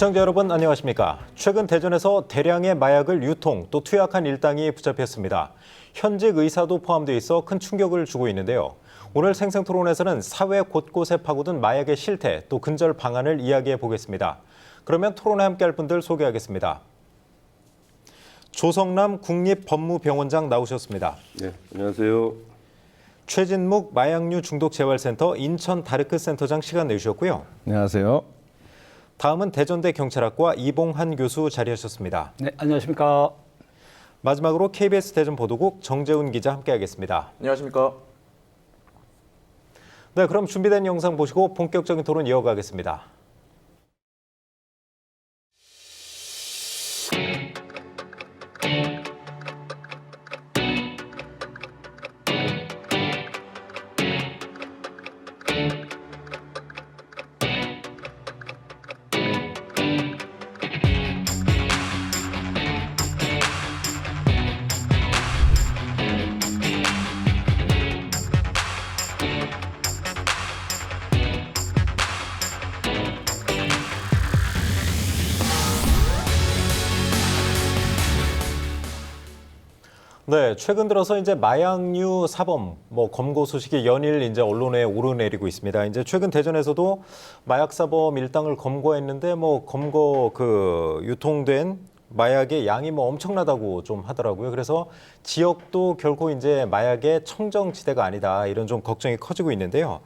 시청자 여러분 안녕하십니까. 최근 대전에서 대량의 마약을 유통 또 투약한 일당이 붙잡혔습니다. 현직 의사도 포함되어 있어 큰 충격을 주고 있는데요. 오늘 생생토론에서는 사회 곳곳에 파고든 마약의 실태 또 근절 방안을 이야기해 보겠습니다. 그러면 토론에 함께할 분들 소개하겠습니다. 조성남 국립법무병원장 나오셨습니다. 네, 안녕하세요. 최진묵 마약류 중독재활센터 인천 다르크 센터장 시간 내주셨고요. 안녕하세요. 다음은 대전대 경찰학과 이봉한 교수 자리하셨습니다. 네, 안녕하십니까. 마지막으로 KBS 대전보도국 정재훈 기자 함께하겠습니다. 안녕하십니까. 네, 그럼 준비된 영상 보시고 본격적인 토론 이어가겠습니다. 네, 최근 들어서 이제 마약류 사범 검거 소식이 연일 이제 언론에 오르내리고 있습니다. 이제 최근 대전에서도 마약 사범 일당을 검거했는데 검거 유통된 마약의 양이 엄청나다고 좀 하더라고요. 그래서 지역도 결코 이제 마약의 청정지대가 아니다 이런 좀 걱정이 커지고 있는데요.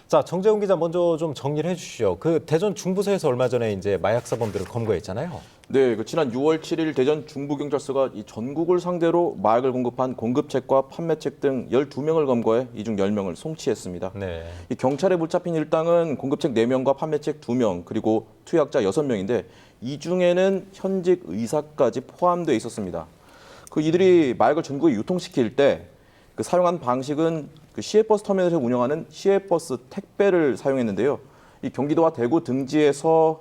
자, 정재훈 기자 먼저 좀 정리를 해주시죠. 그 대전 중부서에서 얼마 전에 이제 마약 사범들을 검거했잖아요. 네, 지난 6월 7일 대전 중부경찰서가 이 전국을 상대로 마약을 공급한 공급책과 판매책 등 12명을 검거해 이 중 10명을 송치했습니다. 네. 이 경찰에 붙잡힌 일당은 공급책 4명과 판매책 2명, 그리고 투약자 6명인데 이 중에는 현직 의사까지 포함되어 있었습니다. 이들이 마약을 전국에 유통시킬 때 사용한 방식은 시외버스 터미널에서 운영하는 시외버스 택배를 사용했는데요. 이 경기도와 대구 등지에서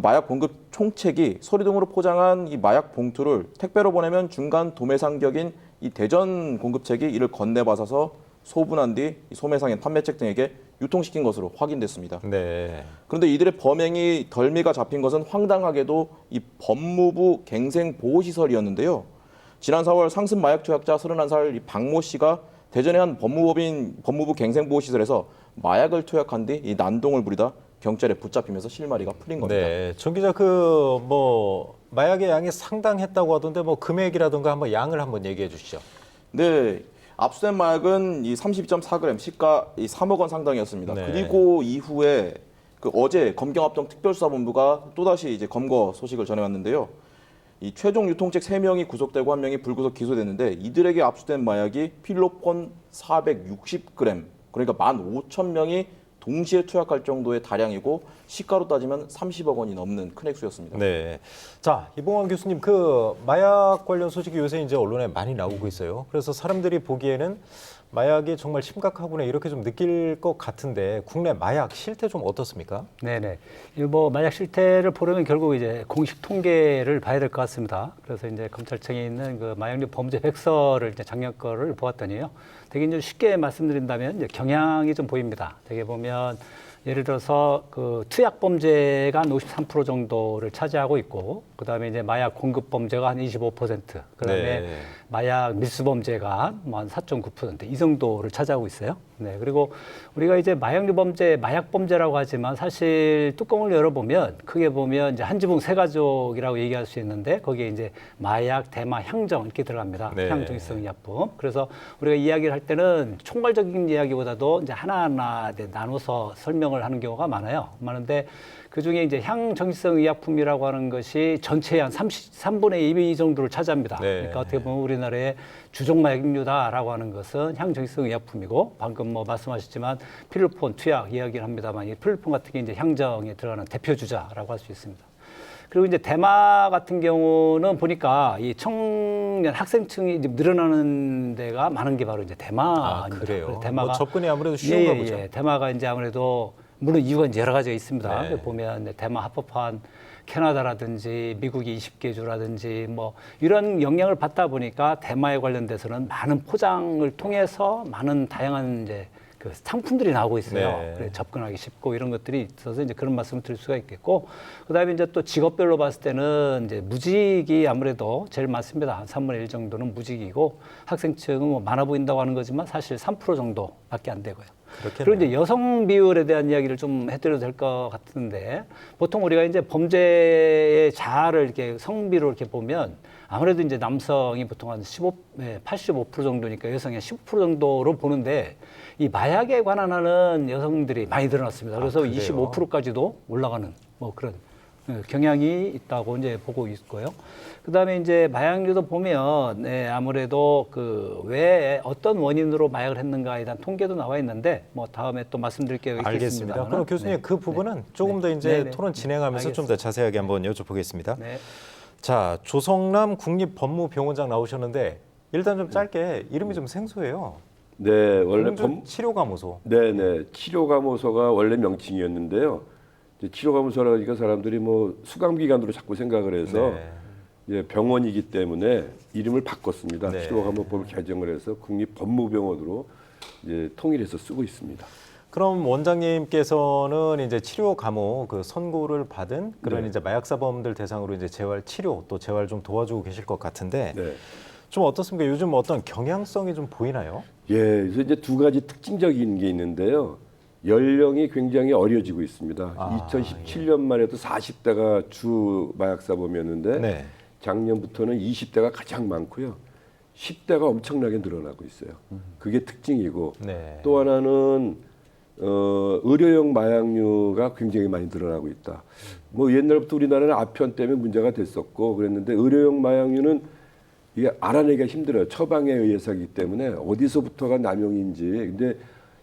마약 공급 총책이 서류등으로 포장한 이 마약 봉투를 택배로 보내면 중간 도매상격인 이 대전 공급책이 이를 건네받아서 소분한 뒤 소매상인 판매책 등에게 유통시킨 것으로 확인됐습니다. 네. 그런데 이들의 범행이 덜미가 잡힌 것은 황당하게도 이 법무부 갱생보호시설이었는데요. 지난 4월 상습 마약 투약자 31살 이 박모 씨가 대전의 한 법무부 갱생보호시설에서 마약을 투약한 뒤 이 난동을 부리다 경찰에 붙잡히면서 실마리가 풀린 겁니다. 네, 정 기자 마약의 양이 상당했다고 하던데 금액이라든가 한번 양을 한번 얘기해 주시죠. 네, 압수된 마약은 이 32.4g, 시가 이 3억 원 상당이었습니다. 네. 그리고 이후에 어제 검경합동 특별수사본부가 또다시 이제 검거 소식을 전해왔는데요. 이 최종 유통책 3명이 구속되고 1명이 불구속 기소됐는데 이들에게 압수된 마약이 필로폰 460g, 그러니까 15,000명이 동시에 투약할 정도의 다량이고 시가로 따지면 30억 원이 넘는 큰 액수였습니다. 네. 자, 이봉환 교수님, 마약 관련 소식이 요새 이제 언론에 많이 나오고 있어요. 그래서 사람들이 보기에는 마약이 정말 심각하구나 이렇게 좀 느낄 것 같은데 국내 마약 실태 좀 어떻습니까? 네네. 마약 실태를 보려면 결국 이제 공식 통계를 봐야 될 것 같습니다. 그래서 이제 검찰청에 있는 마약류 범죄 백서를 이제 작년 거를 보았더니요. 되게 이제 쉽게 말씀드린다면 이제 경향이 좀 보입니다. 되게 보면 예를 들어서 투약 범죄가 한 53% 정도를 차지하고 있고, 그다음에 이제 마약 공급 범죄가 한 25%, 그다음에 네. 마약 밀수 범죄가 한 4.9% 이 정도를 차지하고 있어요. 네, 그리고 우리가 이제 마약류 범죄, 마약 범죄라고 하지만 사실 뚜껑을 열어보면 크게 보면 이제 한 지붕 세 가족이라고 얘기할 수 있는데 거기에 이제 마약, 대마, 향정 이렇게 들어갑니다. 네. 향정성 의약품. 그래서 우리가 이야기를 할 때는 총괄적인 이야기보다도 이제 하나하나 나눠서 설명을 하는 경우가 많은데 그 중에 이제 향정신성 의약품이라고 하는 것이 전체의 한 3분의 2 정도를 차지합니다. 네. 그러니까 어떻게 보면 우리나라의 주종 마약류다라고 하는 것은 향정신성 의약품이고 방금 말씀하셨지만 필로폰 투약 이야기를 합니다만 이 필로폰 같은 게 이제 향정에 들어가는 대표 주자라고 할 수 있습니다. 그리고 이제 대마 같은 경우는 보니까 이 청년 학생층이 이제 늘어나는 데가 많은 게 바로 이제 대마입니다. 아, 그래요? 대마가 접근이 아무래도 쉬운가 보죠. 예. 대마가 이제 아무래도 물론 이유가 이제 여러 가지가 있습니다. 네. 보면 대마 합법화한 캐나다라든지 미국이 20개 주라든지 이런 영향을 받다 보니까 대마에 관련돼서는 많은 포장을 통해서 많은 다양한 이제 그 상품들이 나오고 있어요. 네. 그래 접근하기 쉽고 이런 것들이 있어서 이제 그런 말씀을 드릴 수가 있겠고, 그다음에 이제 또 직업별로 봤을 때는 이제 무직이 아무래도 제일 많습니다. 한 3분의 1 정도는 무직이고 학생층은 뭐 많아 보인다고 하는 거지만 사실 3% 정도밖에 안 되고요. 그렇겠네요. 그리고 이제 여성 비율에 대한 이야기를 좀 해드려도 될 것 같은데, 보통 우리가 이제 범죄의 자아를 이렇게 성비로 이렇게 보면 아무래도 이제 남성이 보통 한 85% 정도니까 여성이 한 15% 정도로 보는데, 이 마약에 관한 여성들이 많이 늘어났습니다. 그래서 그래요? 25%까지도 올라가는 뭐 그런 경향이 있다고 이제 보고 있고요. 그다음에 이제 마약류도 보면 아무래도 그 왜 어떤 원인으로 마약을 했는가에 대한 통계도 나와 있는데, 뭐 다음에 또 말씀드릴게요. 알겠습니다. 그럼 교수님 그 부분은 조금 더 이제 네. 토론 진행하면서 좀 더 자세하게 한번 여쭤보겠습니다. 네. 자, 조성남 국립법무병원장 나오셨는데 일단 좀 짧게 이름이 좀 생소해요. 네, 원래 치료감호소. 네네 치료감호소가 원래 명칭이었는데요. 이제 치료감호소라니까 사람들이 뭐 수감기관으로 자꾸 생각을 해서 네. 이제 병원이기 때문에 이름을 바꿨습니다. 네. 치료감호법을 개정을 해서 국립법무병원으로 이제 통일해서 쓰고 있습니다. 그럼 원장님께서는 이제 치료 감호 그 선고를 받은 그런 네. 이제 마약사범들 대상으로 이제 재활 치료 또 재활 좀 도와주고 계실 것 같은데 네. 좀 어떻습니까? 요즘 어떤 경향성이 좀 보이나요? 예, 그래서 이제 두 가지 특징적인 게 있는데요. 연령이 굉장히 어려지고 있습니다. 2017년만 해도 40대가 주 마약사범이었는데 네. 작년부터는 20대가 가장 많고요. 10대가 엄청나게 늘어나고 있어요. 그게 특징이고 네. 또 하나는 의료용 마약류가 굉장히 많이 늘어나고 있다. 뭐 옛날부터 우리나라는 아편 때문에 문제가 됐었고 그랬는데 의료용 마약류는 이게 알아내기가 힘들어요. 처방에 의해서 하기 때문에 어디서부터가 남용인지. 근데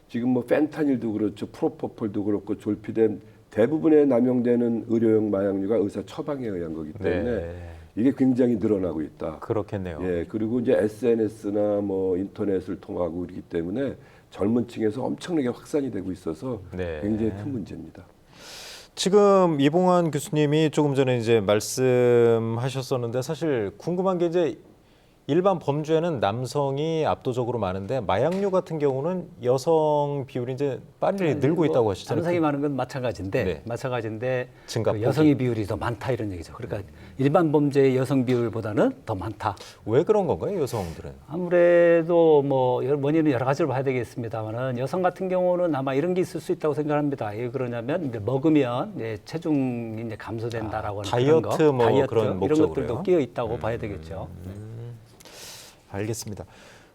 지금 뭐 펜타닐도 그렇죠. 프로포폴도 그렇고 졸피뎀 대부분의 남용되는 의료용 마약류가 의사 처방에 의한 거기 때문에 네. 이게 굉장히 늘어나고 있다. 그렇겠네요. 예, 그리고 이제 SNS나 뭐 인터넷을 통하고 그렇기 때문에 젊은 층에서 엄청나게 확산이 되고 있어서 네. 굉장히 큰 문제입니다. 지금 이봉환 교수님이 조금 전에 이제 말씀하셨었는데 사실 궁금한 게 이제 일반 범죄는 남성이 압도적으로 많은데 마약류 같은 경우는 여성 비율이 이제 빨리 늘고 있다고 하시잖아요. 남성이 많은 건 마찬가지인데, 네. 마찬가지인데 증가폭이. 그 여성의 비율이 더 많다 이런 얘기죠. 그러니까 일반 범죄의 여성 비율보다는 더 많다. 왜 그런 건가요, 여성들은? 아무래도 뭐 원인은 여러 가지로 봐야 되겠습니다만은 여성 같은 경우는 아마 이런 게 있을 수 있다고 생각합니다. 왜 그러냐면 이제 먹으면 이제 체중이 이제 감소된다라고 하는 그런 거, 다이어트 뭐 그런 이런 목적으로요? 것들도 끼어 있다고 봐야 되겠죠. 알겠습니다.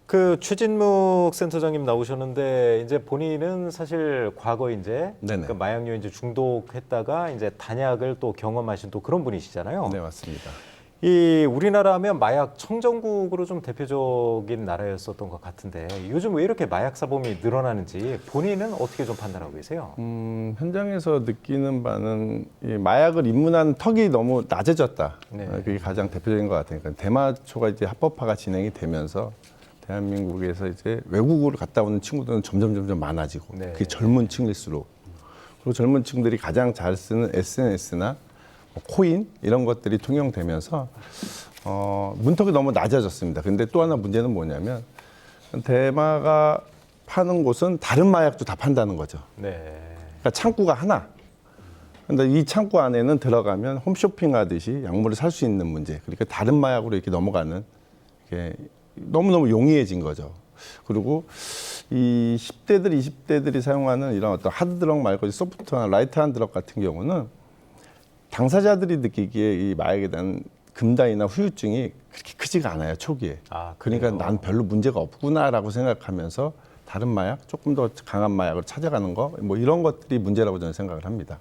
그 최진묵 센터장님 나오셨는데 이제 본인은 사실 과거 이제 네네. 그 마약류 이제 중독했다가 이제 단약을 또 경험하신 또 그런 분이시잖아요. 네, 맞습니다. 이 우리나라 하면 마약 청정국으로 좀 대표적인 나라였었던 것 같은데 요즘 왜 이렇게 마약 사범이 늘어나는지 본인은 어떻게 좀 판단하고 계세요? 현장에서 느끼는 바는 이 마약을 입문한 턱이 너무 낮아졌다. 네. 그게 가장 대표적인 것 같아요. 그러니까 대마초가 이제 합법화가 진행이 되면서 대한민국에서 이제 외국으로 갔다 오는 친구들은 점점 많아지고 네. 그게 젊은 층일수록 그리고 젊은 층들이 가장 잘 쓰는 SNS나 코인 이런 것들이 통용되면서 문턱이 너무 낮아졌습니다. 근데 또 하나 문제는 뭐냐면 대마가 파는 곳은 다른 마약도 다 판다는 거죠. 네. 그러니까 창구가 하나. 근데 이 창구 안에는 들어가면 홈쇼핑 하듯이 약물을 살 수 있는 문제. 그러니까 다른 마약으로 이렇게 넘어가는 게 너무너무 용이해진 거죠. 그리고 이 10대들, 20대들이 사용하는 이런 어떤 하드드럭 말고 소프트한 라이트한 드럭 같은 경우는 당사자들이 느끼기에 이 마약에 대한 금단이나 후유증이 그렇게 크지가 않아요, 초기에. 아, 그러니까 그래요? 난 별로 문제가 없구나라고 생각하면서 다른 마약, 조금 더 강한 마약을 찾아가는 거, 뭐 이런 것들이 문제라고 저는 생각을 합니다.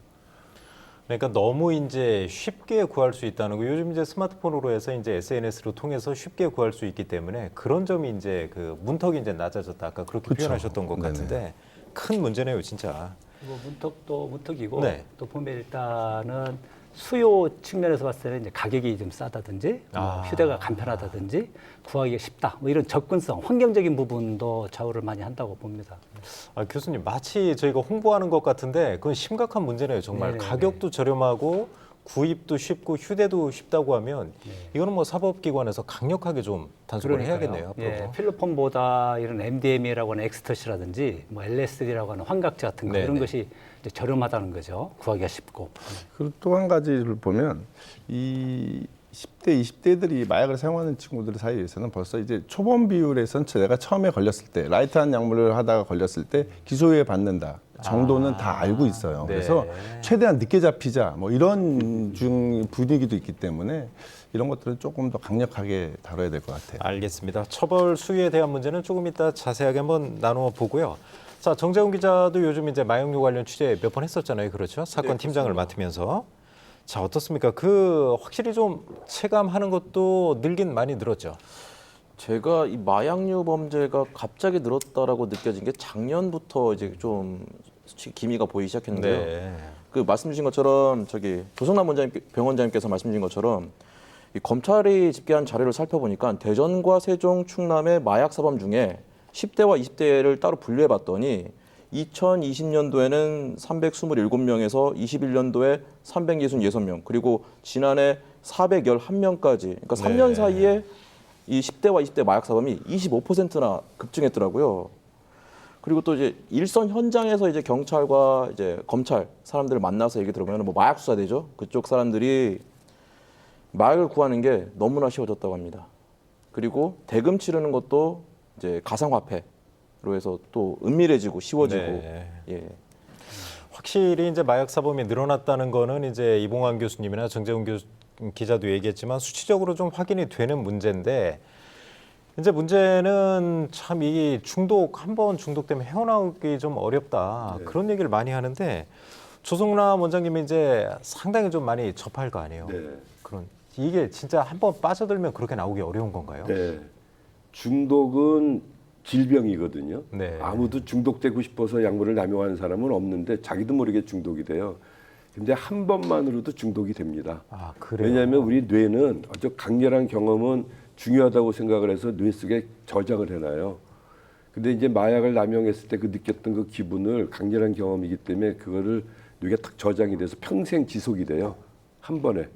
그러니까 너무 이제 쉽게 구할 수 있다는 거. 요즘 이제 스마트폰으로 해서 이제 SNS로 통해서 쉽게 구할 수 있기 때문에 그런 점이 이제 그 문턱이 이제 낮아졌다. 아까 그렇게 그쵸. 표현하셨던 것 네네. 같은데 큰 문제네요, 진짜. 뭐 문턱도 문턱이고 네. 또 보면 일단은 수요 측면에서 봤을 때는 이제 가격이 좀 싸다든지 뭐 휴대가 간편하다든지 구하기가 쉽다 뭐 이런 접근성 환경적인 부분도 좌우를 많이 한다고 봅니다. 아, 교수님 마치 저희가 홍보하는 것 같은데 그건 심각한 문제네요. 정말 네네네. 가격도 저렴하고 구입도 쉽고 휴대도 쉽다고 하면 이거는 뭐 사법기관에서 강력하게 좀 단속을 해야겠네요. 앞으로. 예, 필로폰보다 이런 MDMA라고 하는 엑스터시라든지 뭐 LSD라고 하는 환각제 같은 거 이런 네네. 것이 이제 저렴하다는 거죠. 구하기가 쉽고. 그리고 또 한 가지를 보면 이 10대, 20대들이 마약을 사용하는 친구들 사이에서는 벌써 이제 초범 비율에서는 내가 처음에 걸렸을 때 라이트한 약물을 하다가 걸렸을 때 기소유예 받는다 정도는 다 알고 있어요. 네. 그래서 최대한 늦게 잡히자 뭐 이런 분위기도 있기 때문에 이런 것들은 조금 더 강력하게 다뤄야 될 것 같아요. 알겠습니다. 처벌 수위에 대한 문제는 조금 이따 자세하게 한번 나누어 보고요. 자, 정재훈 기자도 요즘 이제 마약류 관련 취재 몇 번 했었잖아요. 그렇죠? 사건 팀장을 맡으면서. 자, 어떻습니까? 그 확실히 좀 체감하는 것도 늘긴 많이 늘었죠. 제가 이 마약류 범죄가 갑자기 늘었다라고 느껴진 게 작년부터 이제 좀 기미가 보이기 시작했는데요. 네. 그 말씀 주신 것처럼 저기 조성남 병원장님께서 말씀 주신 것처럼 이 검찰이 집계한 자료를 살펴보니까 대전과 세종, 충남의 마약 사범 중에 10대와 20대를 따로 분류해 봤더니 2020년도에는 327명에서 21년도에 366명, 그리고 지난해 411명까지, 그러니까 3년 사이에 이 10대와 20대 마약 사범이 25%나 급증했더라고요. 그리고 또 이제 일선 현장에서 이제 경찰과 이제 검찰 사람들을 만나서 얘기 들어보면 뭐 마약 수사대죠. 그쪽 사람들이 마약을 구하는 게 너무나 쉬워졌다고 합니다. 그리고 대금 치르는 것도 이제 가상화폐로 해서 또 은밀해지고 쉬워지고. 네. 예. 확실히 이제 마약 사범이 늘어났다는 거는 이제 이봉환 교수님이나 정재훈 기자도 얘기했지만 수치적으로 좀 확인이 되는 문제인데 이제 문제는 참 이 중독 한번 중독되면 헤어나오기 좀 어렵다 그런 얘기를 많이 하는데 조성남 원장님이 이제 상당히 좀 많이 접할 거 아니에요. 네. 그런 이게 진짜 한번 빠져들면 그렇게 나오기 어려운 건가요? 네. 중독은 질병이거든요. 네. 아무도 중독되고 싶어서 약물을 남용하는 사람은 없는데 자기도 모르게 중독이 돼요. 근데 한 번만으로도 중독이 됩니다. 아, 그래요? 왜냐하면 우리 뇌는 아주 강렬한 경험은 중요하다고 생각을 해서 뇌 속에 저장을 해놔요. 근데 이제 마약을 남용했을 때 그 느꼈던 그 기분을 강렬한 경험이기 때문에 그거를 뇌에 딱 저장이 돼서 평생 지속이 돼요. 한 번에.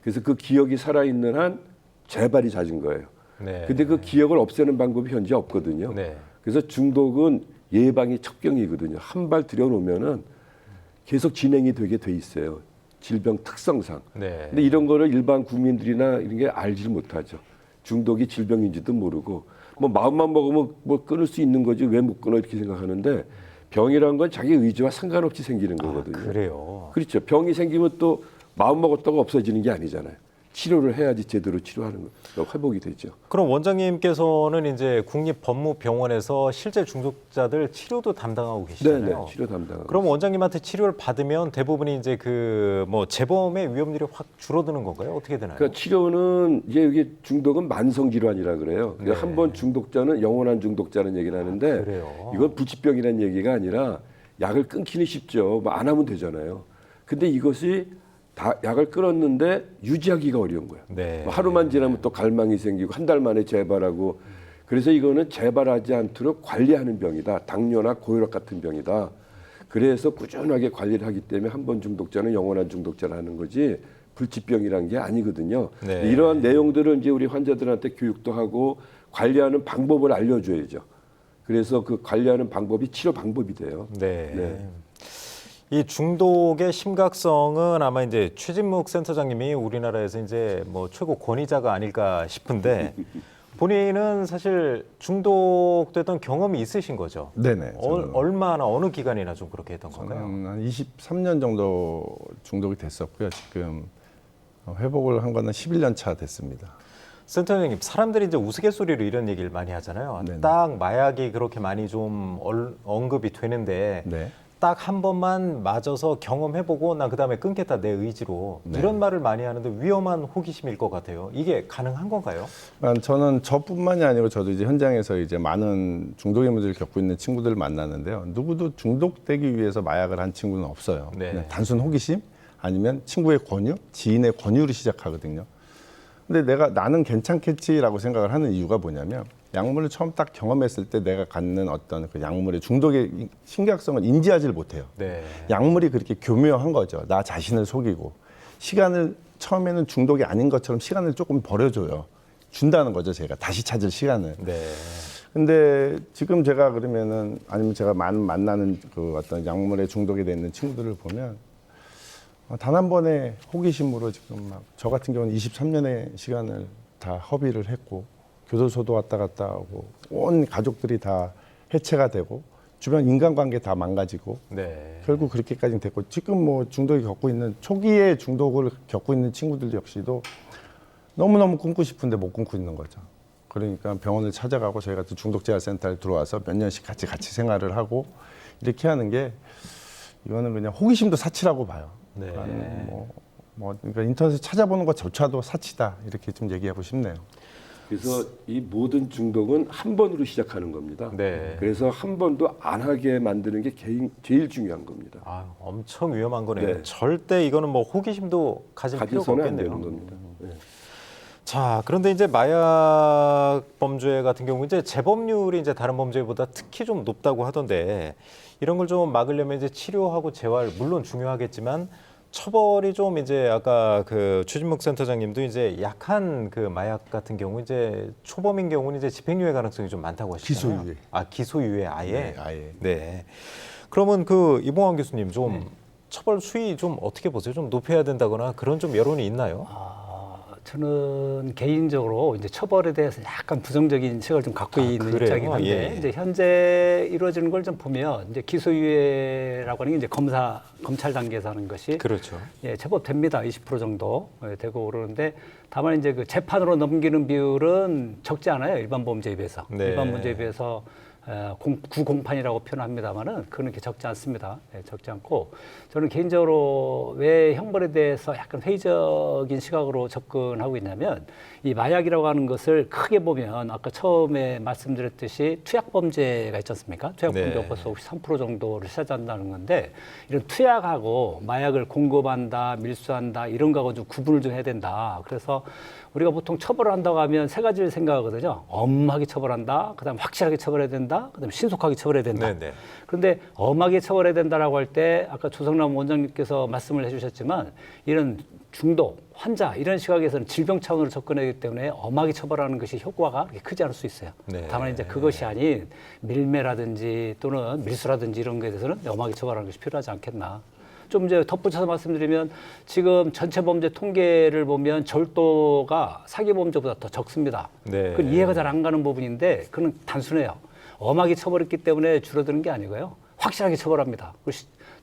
그래서 그 기억이 살아있는 한 재발이 잦은 거예요. 네. 근데 그 기억을 없애는 방법이 현재 없거든요. 네. 그래서 중독은 예방이 척경이거든요. 한 발 들여놓으면은 계속 진행이 되게 돼 있어요. 질병 특성상. 네. 근데 이런 거를 일반 국민들이나 이런 게 알지 못하죠. 중독이 질병인지도 모르고 뭐 마음만 먹으면 뭐 끊을 수 있는 거지 왜 못 끊어 이렇게 생각하는데 병이란 건 자기 의지와 상관없이 생기는 거거든요. 그래요. 그렇죠. 병이 생기면 또 마음 먹었다고 없어지는 게 아니잖아요. 치료를 해야지 제대로 치료하는 거 회복이 되죠. 그럼 원장님께서는 이제 국립법무병원에서 실제 중독자들 치료도 담당하고 계시잖아요. 네네. 치료 담당하고. 그럼 원장님한테 치료를 받으면 대부분이 이제 그 뭐 재범의 위험률이 확 줄어드는 건가요? 어떻게 되나요? 그러니까 치료는 이제 이게 중독은 만성 질환이라 그래요. 네. 한 번 중독자는 영원한 중독자는 얘기를 하는데 그래요? 이건 불치병이라는 얘기가 아니라 약을 끊기는 쉽죠. 뭐 안 하면 되잖아요. 근데 이것이 다 약을 끊었는데 유지하기가 어려운 거예요. 네. 뭐 하루만 지나면 또 갈망이 생기고 한 달 만에 재발하고 그래서 이거는 재발하지 않도록 관리하는 병이다. 당뇨나 고혈압 같은 병이다. 그래서 꾸준하게 관리를 하기 때문에 한 번 중독자는 영원한 중독자라는 거지 불치병이란 게 아니거든요. 네. 이러한 내용들을 이제 우리 환자들한테 교육도 하고 관리하는 방법을 알려줘야죠. 그래서 그 관리하는 방법이 치료 방법이 돼요. 네. 네. 이 중독의 심각성은 아마 이제 최진묵 센터장님이 우리나라에서 이제 뭐 최고 권위자가 아닐까 싶은데 본인은 사실 중독됐던 경험이 있으신 거죠? 네네. 얼마나 어느 기간이나 좀 그렇게 했던 건가요? 저는 한 23년 정도 중독이 됐었고요. 지금 회복을 한 거는 11년 차 됐습니다. 센터장님, 사람들이 이제 우스갯소리로 이런 얘기를 많이 하잖아요. 네네. 딱 마약이 그렇게 많이 좀 언급이 되는데 네. 딱 한 번만 맞아서 경험해보고 나 그다음에 끊겠다 내 의지로 네. 이런 말을 많이 하는데 위험한 호기심일 것 같아요. 이게 가능한 건가요? 저는 저뿐만이 아니고 저도 이제 현장에서 이제 많은 중독의 문제를 겪고 있는 친구들을 만나는데요. 누구도 중독되기 위해서 마약을 한 친구는 없어요. 네. 그냥 단순 호기심 아니면 친구의 권유, 지인의 권유로 시작하거든요. 근데 나는 괜찮겠지라고 생각을 하는 이유가 뭐냐면 약물을 처음 딱 경험했을 때 내가 갖는 어떤 그 약물의 중독의 심각성을 인지하지를 못해요. 네. 약물이 그렇게 교묘한 거죠. 나 자신을 속이고 시간을 처음에는 중독이 아닌 것처럼 시간을 조금 버려줘요. 준다는 거죠, 제가. 다시 찾을 시간을. 네. 근데 지금 제가 그러면은 아니면 제가 만나는 그 어떤 약물에 중독이 돼 있는 친구들을 보면 단 한 번의 호기심으로 지금 막 저 같은 경우는 23년의 시간을 다 허비를 했고 교도소도 왔다 갔다 하고 온 가족들이 다 해체가 되고 주변 인간관계 다 망가지고 네. 결국 그렇게까지 됐고 지금 뭐 중독이 겪고 있는 초기의 중독을 겪고 있는 친구들 역시도 너무너무 끊고 싶은데 못 끊고 있는 거죠. 그러니까 병원을 찾아가고 저희 같은 중독재활센터에 들어와서 몇 년씩 같이 생활을 하고 이렇게 하는 게 이거는 그냥 호기심도 사치라고 봐요. 네. 그러니까 인터넷에 찾아보는 것조차도 사치다 이렇게 좀 얘기하고 싶네요. 그래서 이 모든 중독은 한 번으로 시작하는 겁니다. 네. 그래서 한 번도 안 하게 만드는 게 제일 중요한 겁니다. 아, 엄청 위험한 거네요. 네. 절대 이거는 뭐 호기심도 가질 필요가 가져서는 안 없겠네요. 되는 겁니다. 네. 자, 그런데 이제 마약 범죄 같은 경우 이제 재범률이 이제 다른 범죄보다 특히 좀 높다고 하던데 이런 걸 좀 막으려면 이제 치료하고 재활 물론 중요하겠지만 처벌이 좀 이제 아까 그 추진목 센터장님도 이제 약한 그 마약 같은 경우 이제 초범인 경우는 이제 집행유예 가능성이 좀 많다고 하시잖아요. 기소유예. 아, 기소유예 아예. 네, 아예. 네. 그러면 그 이봉환 교수님 좀 처벌 수위 좀 어떻게 보세요? 좀 높여야 된다거나 그런 좀 여론이 있나요? 저는 개인적으로 이제 처벌에 대해서 약간 부정적인 시각을 좀 갖고 있는 그래요? 입장이긴 한데 예. 이제 현재 이루어지는 걸 좀 보면 이제 기소유예라고 하는 게 이제 검찰 단계에서 하는 것이 그렇죠. 예, 제법 됩니다. 20% 정도 되고 그러는데 다만 이제 그 재판으로 넘기는 비율은 적지 않아요. 일반 범죄에 비해서. 네. 일반 범죄에 비해서 구공판이라고 표현합니다만은 그런 게 적지 않습니다. 예, 적지 않고 저는 개인적으로 왜 형벌에 대해서 약간 회의적인 시각으로 접근하고 있냐면 이 마약이라고 하는 것을 크게 보면 아까 처음에 말씀드렸듯이 투약 범죄가 있지 않습니까? 투약 범죄가 네. 벌써 53% 정도를 차지한다는 건데 이런 투약하고 마약을 공급한다, 밀수한다 이런 거하고 좀 구분을 좀 해야 된다. 그래서 우리가 보통 처벌을 한다고 하면 세 가지를 생각하거든요. 엄하게 처벌한다. 그다음 확실하게 처벌해야 된다. 그다음 신속하게 처벌해야 된다. 네네. 그런데 엄하게 처벌해야 된다라고 할 때 아까 조성남 원장님께서 말씀을 해주셨지만 이런 중독, 환자 이런 시각에서는 질병 차원으로 접근하기 때문에 엄하게 처벌하는 것이 효과가 그렇게 크지 않을 수 있어요. 네. 다만 이제 그것이 아닌 밀매라든지 또는 밀수라든지 이런 것에 대해서는 엄하게 처벌하는 것이 필요하지 않겠나. 좀 이제 덧붙여서 말씀드리면 지금 전체 범죄 통계를 보면 절도가 사기 범죄보다 더 적습니다. 네. 그건 이해가 잘 안 가는 부분인데 그건 단순해요. 엄하게 처벌했기 때문에 줄어드는 게 아니고요. 확실하게 처벌합니다.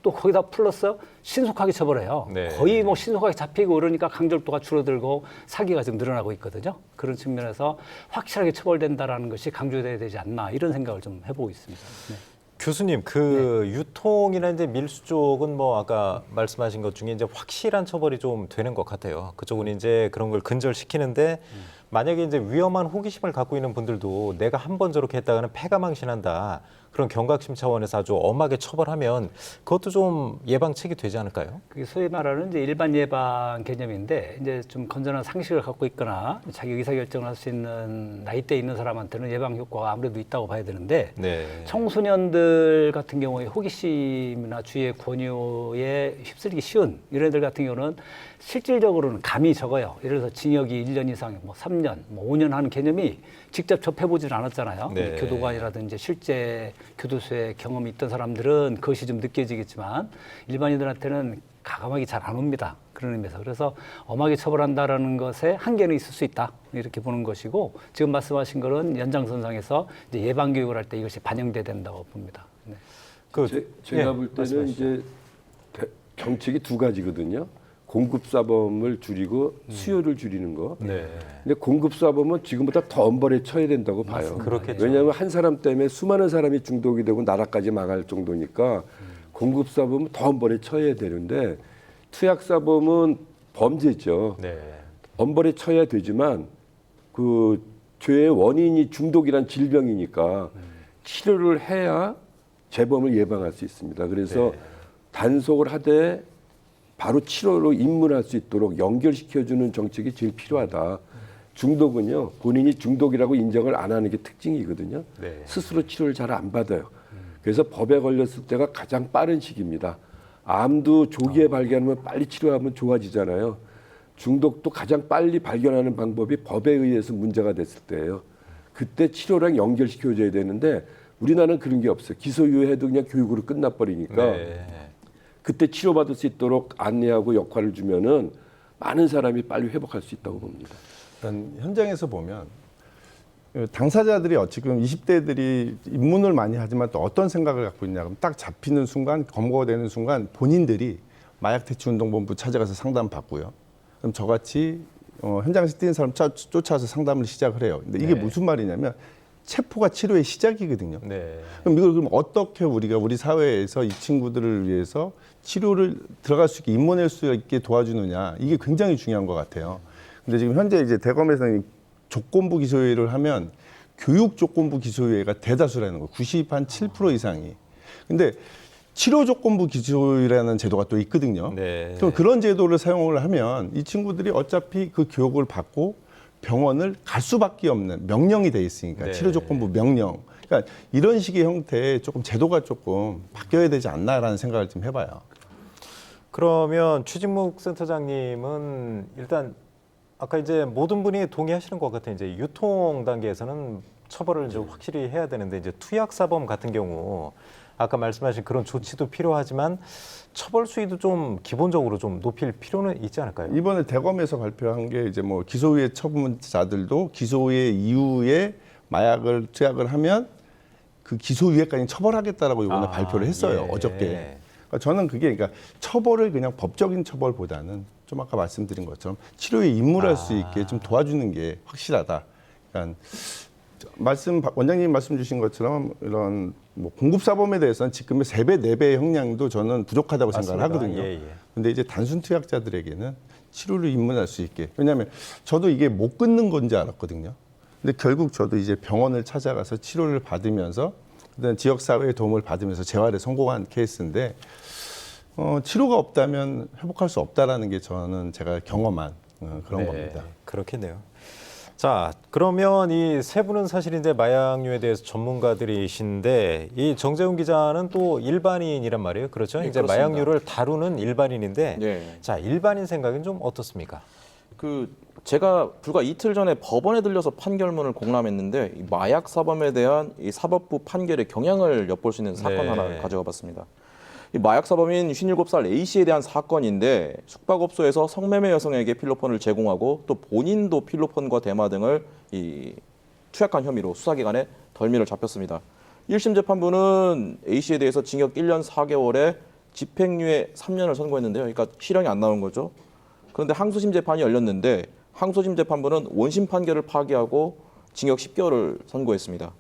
또 거기다 플러스 신속하게 처벌해요. 네. 거의 뭐 신속하게 잡히고 그러니까 강절도가 줄어들고 사기가 좀 늘어나고 있거든요. 그런 측면에서 확실하게 처벌된다라는 것이 강조돼야 되지 않나 이런 생각을 좀 해보고 있습니다. 네. 교수님, 그 유통이나 이제 밀수 쪽은 뭐 아까 말씀하신 것 중에 이제 확실한 처벌이 좀 되는 것 같아요. 그쪽은 이제 그런 걸 근절시키는데 만약에 이제 위험한 호기심을 갖고 있는 분들도 내가 한 번 저렇게 했다가는 패가망신한다. 그런 경각심 차원에서 아주 엄하게 처벌하면 그것도 좀 예방책이 되지 않을까요? 그게 소위 말하는 이제 일반 예방 개념인데 이제 좀 건전한 상식을 갖고 있거나 자기 의사결정을 할 수 있는 나이대에 있는 사람한테는 예방 효과가 아무래도 있다고 봐야 되는데 네. 청소년들 같은 경우에 호기심이나 주위의 권유에 휩쓸리기 쉬운 이런 애들 같은 경우는 실질적으로는 감이 적어요. 예를 들어서 징역이 1년 이상, 뭐 3년, 뭐 5년 하는 개념이 직접 접해보지는 않았잖아요. 네. 교도관이라든지 실제 교도소에 경험이 있던 사람들은 그것이 좀 느껴지겠지만 일반인들한테는 가감하게 잘 안 옵니다. 그런 의미에서. 그래서 엄하게 처벌한다라는 것에 한계는 있을 수 있다. 이렇게 보는 것이고 지금 말씀하신 거는 연장선상에서 이제 예방교육을 할 때 이것이 반영돼야 된다고 봅니다. 네. 제가 예, 볼 때는 말씀하시죠. 이제 정책이 두 가지거든요. 공급사범을 줄이고 수요를 줄이는 거. 네. 근데 공급사범은 지금보다 더 엄벌에 처해야 된다고 봐요. 그렇겠죠. 왜냐하면 한 사람 때문에 수많은 사람이 중독이 되고 나라까지 망할 정도니까 공급사범은 더 엄벌에 처해야 되는데 투약사범은 범죄죠. 네. 엄벌에 처해야 되지만 그 죄의 원인이 중독이란 질병이니까 치료를 해야 재범을 예방할 수 있습니다. 그래서 단속을 하되 바로 치료로 입문할 수 있도록 연결시켜주는 정책이 제일 필요하다. 중독은요, 본인이 중독이라고 인정을 안 하는 게 특징이거든요. 네. 스스로 치료를 잘 안 받아요. 그래서 법에 걸렸을 때가 가장 빠른 시기입니다. 암도 조기에 발견하면 빨리 치료하면 좋아지잖아요. 중독도 가장 빨리 발견하는 방법이 법에 의해서 문제가 됐을 때예요. 그때 치료랑 연결시켜줘야 되는데 우리나라는 그런 게 없어요. 기소유예해도 그냥 교육으로 끝나버리니까 네. 그때 치료받을 수 있도록 안내하고 역할을 주면은 많은 사람이 빨리 회복할 수 있다고 봅니다. 일단 현장에서 보면 당사자들이 지금 20대들이 입문을 많이 하지만 또 어떤 생각을 갖고 있냐 그러면 딱 잡히는 순간 검거가 되는 순간 본인들이 마약퇴치운동본부 찾아가서 상담 받고요. 그럼 저같이 현장에서 뛰는 사람 쫓아와서 상담을 시작을 해요. 근데 이게 네. 무슨 말이냐면 체포가 치료의 시작이거든요. 네. 그럼 이걸 그럼 어떻게 우리가 우리 사회에서 이 친구들을 위해서 치료를 들어갈 수 있게 입문할 수 있게 도와주느냐 이게 굉장히 중요한 것 같아요. 근데 지금 현재 이제 대검에서는 조건부 기소유예를 하면 교육 조건부 기소유예가 대다수라는 거예요. 97% 이상이. 근데 치료 조건부 기소유예라는 제도가 또 있거든요. 네. 그럼 그런 제도를 사용을 하면 이 친구들이 어차피 그 교육을 받고 병원을 갈 수밖에 없는 명령이 돼 있으니까 네. 치료 조건부 명령. 그러니까 이런 식의 형태의 조금 제도가 조금 바뀌어야 되지 않나라는 생각을 좀 해봐요. 그러면 최진묵 센터장님은 일단 아까 이제 모든 분이 동의하시는 것 같아요. 이제 유통 단계에서는 처벌을 좀 확실히 해야 되는데 이제 투약 사범 같은 경우 아까 말씀하신 그런 조치도 필요하지만 처벌 수위도 좀 기본적으로 좀 높일 필요는 있지 않을까요? 이번에 대검에서 발표한 게 이제 뭐 기소유예 처분자들도 기소유예 이후에 마약을 투약을 하면 그 기소유예까지 처벌하겠다라고 이번에 발표를 했어요. 예. 어저께. 그러니까 저는 그게 그러니까 처벌을 그냥 법적인 처벌보다는 좀 아까 말씀드린 것처럼 치료에 입문할 수 있게 좀 도와주는 게 확실하다. 그러니까 원장님 말씀 주신 것처럼 이런 뭐 공급사범에 대해서는 지금의 3배, 4배의 형량도 저는 부족하다고 생각을 맞습니다. 하거든요. 예, 예. 근데 이제 단순 투약자들에게는 치료를 입문할 수 있게. 왜냐하면 저도 이게 못 끊는 건지 알았거든요. 근데 결국 저도 이제 병원을 찾아가서 치료를 받으면서 그다음 지역사회의 도움을 받으면서 재활에 성공한 케이스인데 치료가 없다면 회복할 수 없다라는 게 저는 제가 경험한 그런 겁니다. 그렇겠네요. 자, 그러면 이 세 분은 사실 이제 마약류에 대해서 전문가들이신데 이 정재훈 기자는 또 일반인이란 말이에요. 그렇죠? 네, 이제 그렇습니다. 마약류를 다루는 일반인인데 네. 자, 일반인 생각은 좀 어떻습니까? 제가 불과 이틀 전에 법원에 들려서 판결문을 공람했는데 이 마약 사범에 대한 이 사법부 판결의 경향을 엿볼 수 있는 사건 네. 하나를 가져와 봤습니다. 이 마약 사범인 57살 A 씨에 대한 사건인데 숙박업소에서 성매매 여성에게 필로폰을 제공하고 또 본인도 필로폰과 대마 등을 이 투약한 혐의로 수사기관에 덜미를 잡혔습니다. 1심 재판부는 A 씨에 대해서 징역 1년 4개월에 집행유예 3년을 선고했는데요. 그러니까 실형이 안 나온 거죠. 그런데 항소심 재판이 열렸는데 항소심 재판부는 원심 판결을 파기하고 징역 10개월을 선고했습니다.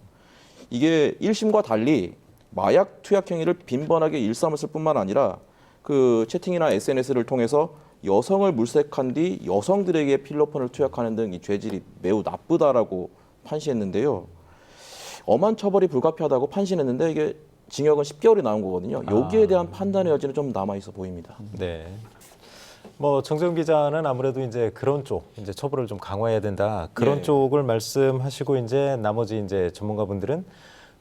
이게 1심과 달리 마약 투약 행위를 빈번하게 일삼았을 뿐만 아니라 그 채팅이나 SNS를 통해서 여성을 물색한 뒤 여성들에게 필로폰을 투약하는 등 이 죄질이 매우 나쁘다라고 판시했는데요. 엄한 처벌이 불가피하다고 판시했는데 이게 징역은 10개월이 나온 거거든요. 여기에 대한 판단의 여지는 좀 남아 있어 보입니다. 네. 뭐 정재훈 기자는 아무래도 이제 그런 쪽 이제 처벌을 좀 강화해야 된다 그런 예. 쪽을 말씀하시고 이제 나머지 이제 전문가분들은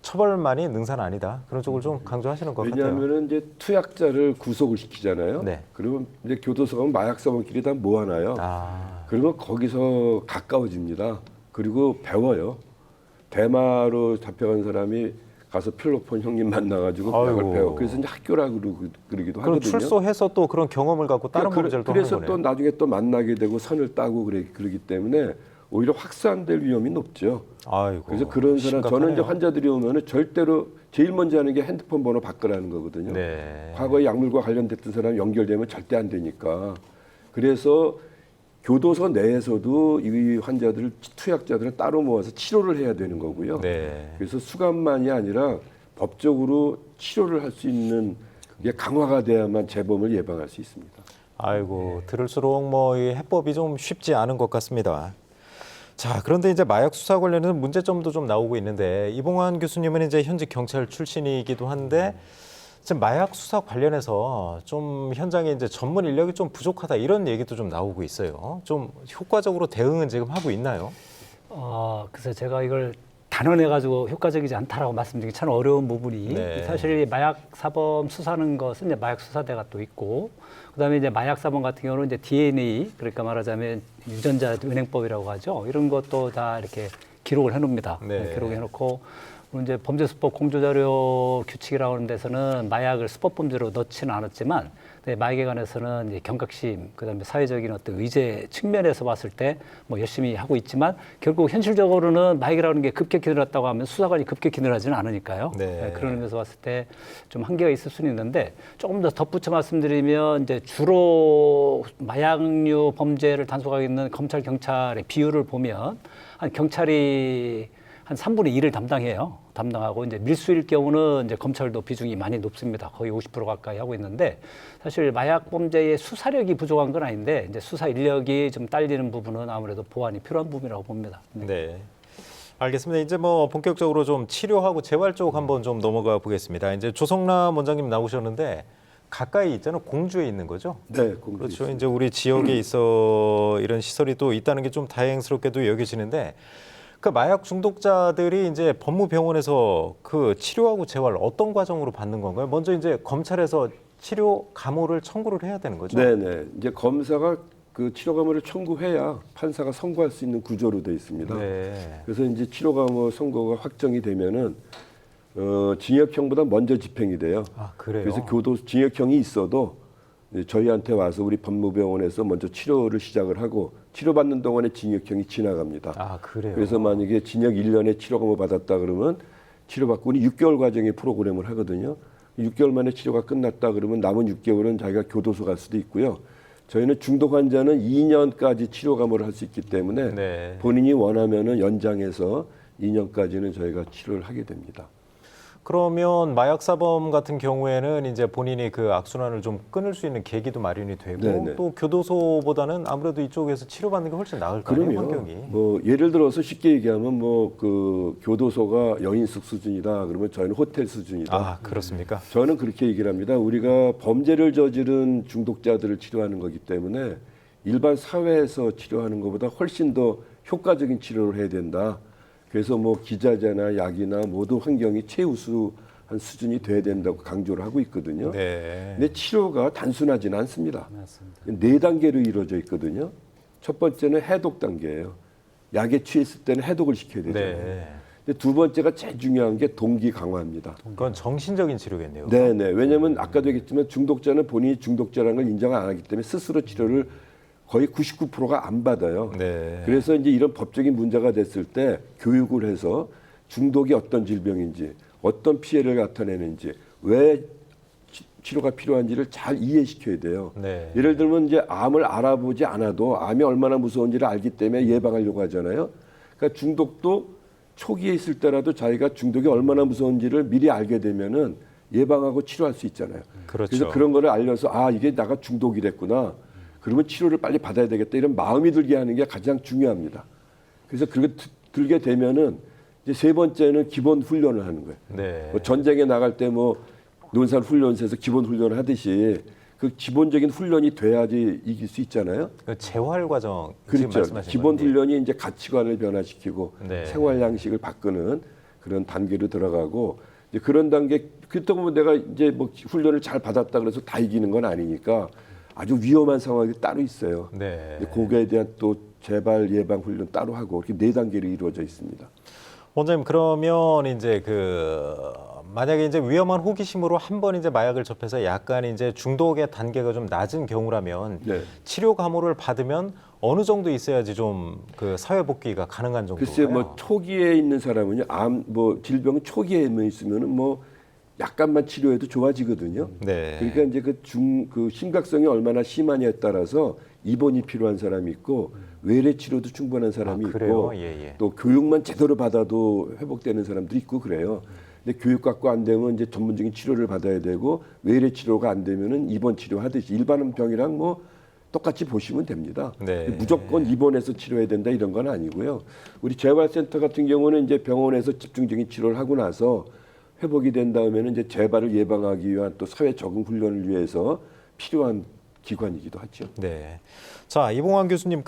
처벌만이 능사는 아니다 그런 쪽을 좀 강조하시는 것 같아요. 왜냐하면 이제 투약자를 구속을 시키잖아요. 네. 그러면 이제 교도소 가면 마약사범끼리 다 모아놔요. 그러면 거기서 가까워집니다. 그리고 배워요. 대마로 잡혀간 사람이 가서 필로폰 형님 만나가지고 아이고. 약을 배워. 그래서 이제 학교라고 그러기도 그럼 하거든요. 출소해서 또 그런 경험을 갖고 다른 범죄를 또 하는 그래서 거네요. 또 나중에 또 만나게 되고 선을 따고 그러기 때문에 오히려 확산될 위험이 높죠. 아이고. 그래서 그런 사람 저는 이제 심각하네요. 환자들이 오면은 절대로 제일 먼저 하는 게 핸드폰 번호 바꾸라는 거거든요. 네. 과거에 약물과 관련됐던 사람 연결되면 절대 안 되니까. 그래서 교도소 내에서도 이 환자들 투약자들은 따로 모아서 치료를 해야 되는 거고요. 네. 그래서 수감만이 아니라 법적으로 치료를 할 수 있는 게 강화가 돼야만 재범을 예방할 수 있습니다. 아이고 들을수록 뭐 이 해법이 좀 쉽지 않은 것 같습니다. 자, 그런데 이제 마약 수사 관련해서 문제점도 좀 나오고 있는데 이봉환 교수님은 이제 현직 경찰 출신이기도 한데 지금 마약 수사 관련해서 좀 현장에 이제 전문 인력이 좀 부족하다 이런 얘기도 좀 나오고 있어요. 좀 효과적으로 대응은 지금 하고 있나요? 그래서 제가 이걸 단언해가지고 효과적이지 않다라고 말씀드리기 참 어려운 부분이 네. 사실 마약 사범 수사하는 것은 이제 마약 수사대가 또 있고 그다음에 이제 마약 사범 같은 경우는 이제 DNA 그러니까 말하자면 유전자 은행법이라고 하죠. 이런 것도 다 이렇게 기록을 해놓습니다. 네. 기록해놓고 이제 범죄수법 공조자료 규칙이라고 하는 데서는 마약을 수법범죄로 넣지는 않았지만 마약에 관해서는 이제 경각심, 그다음에 사회적인 어떤 의제 측면에서 봤을 때 뭐 열심히 하고 있지만 결국 현실적으로는 마약이라는 게 급격히 늘었다고 하면 수사관이 급격히 늘어나지는 않으니까요. 네. 그런 의미에서 봤을 때 좀 한계가 있을 수는 있는데 조금 더 덧붙여 말씀드리면 이제 주로 마약류 범죄를 단속하고 있는 검찰 경찰의 비율을 보면 한 경찰이 한 3분의 1을 담당하고 이제 밀수일 경우는 이제 검찰도 비중이 많이 높습니다. 거의 50% 가까이 하고 있는데 사실 마약 범죄의 수사력이 부족한 건 아닌데 이제 수사 인력이 좀 딸리는 부분은 아무래도 보완이 필요한 부분이라고 봅니다. 네. 알겠습니다. 이제 뭐 본격적으로 좀 치료하고 재활 쪽 한번 좀 넘어가 보겠습니다. 이제 조성남 원장님 나오셨는데 가까이 있잖아요. 공주에 있는 거죠? 네, 공주 그렇죠. 있습니다. 이제 우리 지역에 있어 이런 시설이 또 있다는 게 좀 다행스럽게도 여겨지는데 그 마약 중독자들이 이제 법무병원에서 그 치료하고 재활 어떤 과정으로 받는 건가요? 먼저 이제 검찰에서 치료 감호를 청구를 해야 되는 거죠? 네네. 이제 검사가 그 치료 감호를 청구해야 판사가 선고할 수 있는 구조로 되어 있습니다. 네. 그래서 이제 치료 감호 선고가 확정이 되면은 징역형보다 먼저 집행이 돼요. 아, 그래요? 그래서 징역형이 있어도 이제 저희한테 와서 우리 법무병원에서 먼저 치료를 시작을 하고 치료받는 동안에 징역형이 지나갑니다. 아, 그래요? 그래서 만약에 징역 1년에 치료 감호 받았다 그러면 치료받고 6개월 과정의 프로그램을 하거든요. 6개월 만에 치료가 끝났다 그러면 남은 6개월은 자기가 교도소 갈 수도 있고요. 저희는 중독 환자는 2년까지 치료 감호를 할 수 있기 때문에 네. 본인이 원하면은 연장해서 2년까지는 저희가 치료를 하게 됩니다. 그러면 마약 사범 같은 경우에는 이제 본인이 그 악순환을 좀 끊을 수 있는 계기도 마련이 되고 네네. 또 교도소보다는 아무래도 이쪽에서 치료받는 게 훨씬 나을 거 아니에요, 그럼요. 환경이. 뭐 예를 들어서 쉽게 얘기하면 뭐 그 교도소가 여인숙 수준이다 그러면 저희는 호텔 수준이다. 아, 그렇습니까? 저는 그렇게 얘기를 합니다. 우리가 범죄를 저지른 중독자들을 치료하는 거기 때문에 일반 사회에서 치료하는 것보다 훨씬 더 효과적인 치료를 해야 된다. 그래서 뭐 기자재나 약이나 모든 환경이 최우수한 수준이 돼야 된다고 강조를 하고 있거든요. 네. 근데 치료가 단순하지는 않습니다. 네 단계로 이루어져 있거든요. 첫 번째는 해독 단계예요. 약에 취했을 때는 해독을 시켜야 되잖아요. 네. 근데 두 번째가 제일 중요한 게 동기 강화입니다. 그건 정신적인 치료겠네요. 네네. 왜냐하면 아까도 얘기했지만 중독자는 본인이 중독자라는 걸 인정 안 하기 때문에 스스로 치료를 거의 99%가 안 받아요. 네. 그래서 이제 이런 법적인 문제가 됐을 때 교육을 해서 중독이 어떤 질병인지, 어떤 피해를 나타내는지, 왜 치료가 필요한지를 잘 이해시켜야 돼요. 네. 예를 들면 이제 암을 알아보지 않아도 암이 얼마나 무서운지를 알기 때문에 예방하려고 하잖아요. 그러니까 중독도 초기에 있을 때라도 자기가 중독이 얼마나 무서운지를 미리 알게 되면은 예방하고 치료할 수 있잖아요. 그렇죠. 그래서 그런 거를 알려서 아 이게 나가 중독이랬구나. 그러면 치료를 빨리 받아야 되겠다. 이런 마음이 들게 하는 게 가장 중요합니다. 그래서 그렇게 들게 되면은 이제 세 번째는 기본 훈련을 하는 거예요. 네. 뭐 전쟁에 나갈 때 뭐 논산 훈련소에서 기본 훈련을 하듯이 그 기본적인 훈련이 돼야지 이길 수 있잖아요. 그 재활 과정 지금 그렇죠. 말씀하신 기본 건데. 훈련이 이제 가치관을 변화시키고 네. 생활 양식을 바꾸는 그런 단계로 들어가고 이제 그런 단계 그렇다고 보면 내가 이제 뭐 훈련을 잘 받았다 그래서 다 이기는 건 아니니까 아주 위험한 상황이 따로 있어요. 네. 거기에 대한 또 재발 예방 훈련 따로 하고 이렇게 네 단계로 이루어져 있습니다. 원장님 그러면 이제 그 만약에 이제 위험한 호기심으로 한 번 이제 마약을 접해서 약간 이제 중독의 단계가 좀 낮은 경우라면 네. 치료 감호를 받으면 어느 정도 있어야지 좀 그 사회 복귀가 가능한 정도인가요? 글쎄 뭐 초기에 있는 사람은요, 암 뭐 질병 초기에 있으면은 뭐 약간만 치료해도 좋아지거든요. 네. 그러니까 이제 그 심각성이 얼마나 심하냐에 따라서 입원이 필요한 사람이 있고 외래 치료도 충분한 사람이 아, 그래요? 있고 예, 예. 또 교육만 제대로 받아도 회복되는 사람도 있고 그래요. 근데 교육 갖고 안 되면 이제 전문적인 치료를 받아야 되고 외래 치료가 안 되면은 입원 치료하듯이 일반 병이랑 뭐 똑같이 보시면 됩니다. 네. 무조건 입원해서 치료해야 된다 이런 건 아니고요. 우리 재활센터 같은 경우는 이제 병원에서 집중적인 치료를 하고 나서 회복이 된 다음에는 이제 재발을 예방하기 위한 또 사회 적응 훈련을 위해서 필요한 기관이기도 하죠. 네. 자, 이봉환 교수님,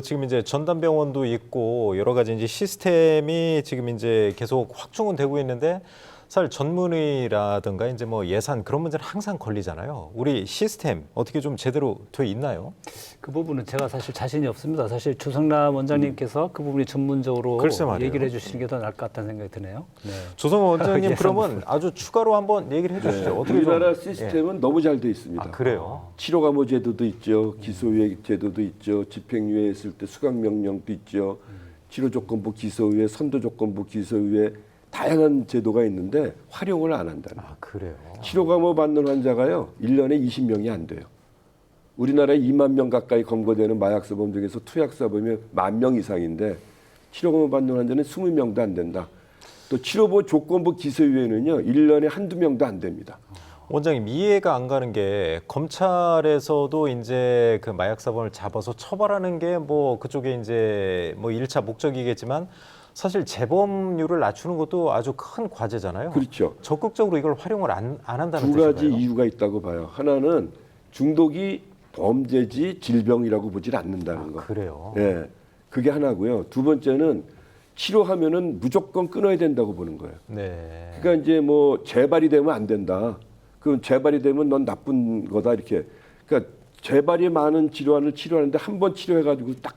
지금 이제 전담병원도 있고 여러 가지 이제 시스템이 지금 이제 계속 확충은 되고 있는데 사실 전문의라든가 이제 뭐 예산 그런 문제는 항상 걸리잖아요. 우리 시스템 어떻게 좀 제대로 돼 있나요? 그 부분은 제가 사실 자신이 없습니다. 사실 조성남 원장님께서 그 부분이 전문적으로 글쎄 말이에요. 얘기를 해주시는 게 더 나을 것 같다는 생각이 드네요. 네. 조성호 원장님 예산 그러면 아주 추가로 한번 얘기를 해주시죠. 어떻게 우리나라 좀, 시스템은 너무 잘 돼 있습니다. 아, 그래요? 치료감호 제도도 있죠. 기소유예 제도도 있죠. 집행유예 했을 때 수강명령도 있죠. 치료조건부 기소유예, 선도조건부 기소유예 다양한 제도가 있는데 활용을 안 한다는 거예요. 아, 그래요. 치료감호 받는 환자가요. 1년에 20명이 안 돼요. 우리나라에 2만 명 가까이 검거되는 마약사범 중에서 투약사범이 10,000명 이상인데 치료감호 받는 환자는 20명도 안 된다. 또 치료보호 조건부 기소유예는요. 1년에 한두 명도 안 됩니다. 원장님 이해가 안 가는 게 검찰에서도 이제 그 마약 사범을 잡아서 처벌하는 게 뭐 그쪽에 이제 뭐 1차 목적이겠지만 사실 재범률을 낮추는 것도 아주 큰 과제잖아요. 그렇죠. 적극적으로 이걸 활용을 안 한다는 두 가지 뜻인가요? 이유가 있다고 봐요. 하나는 중독이 범죄지 질병이라고 보질 않는다는 거. 그래요. 예, 그게 하나고요. 두 번째는 치료하면은 무조건 끊어야 된다고 보는 거예요. 네. 그러니까 이제 뭐 재발이 되면 안 된다. 그럼 재발이 되면 넌 나쁜 거다 이렇게. 그러니까 재발이 많은 질환을 치료하는데 한 번 치료해가지고 딱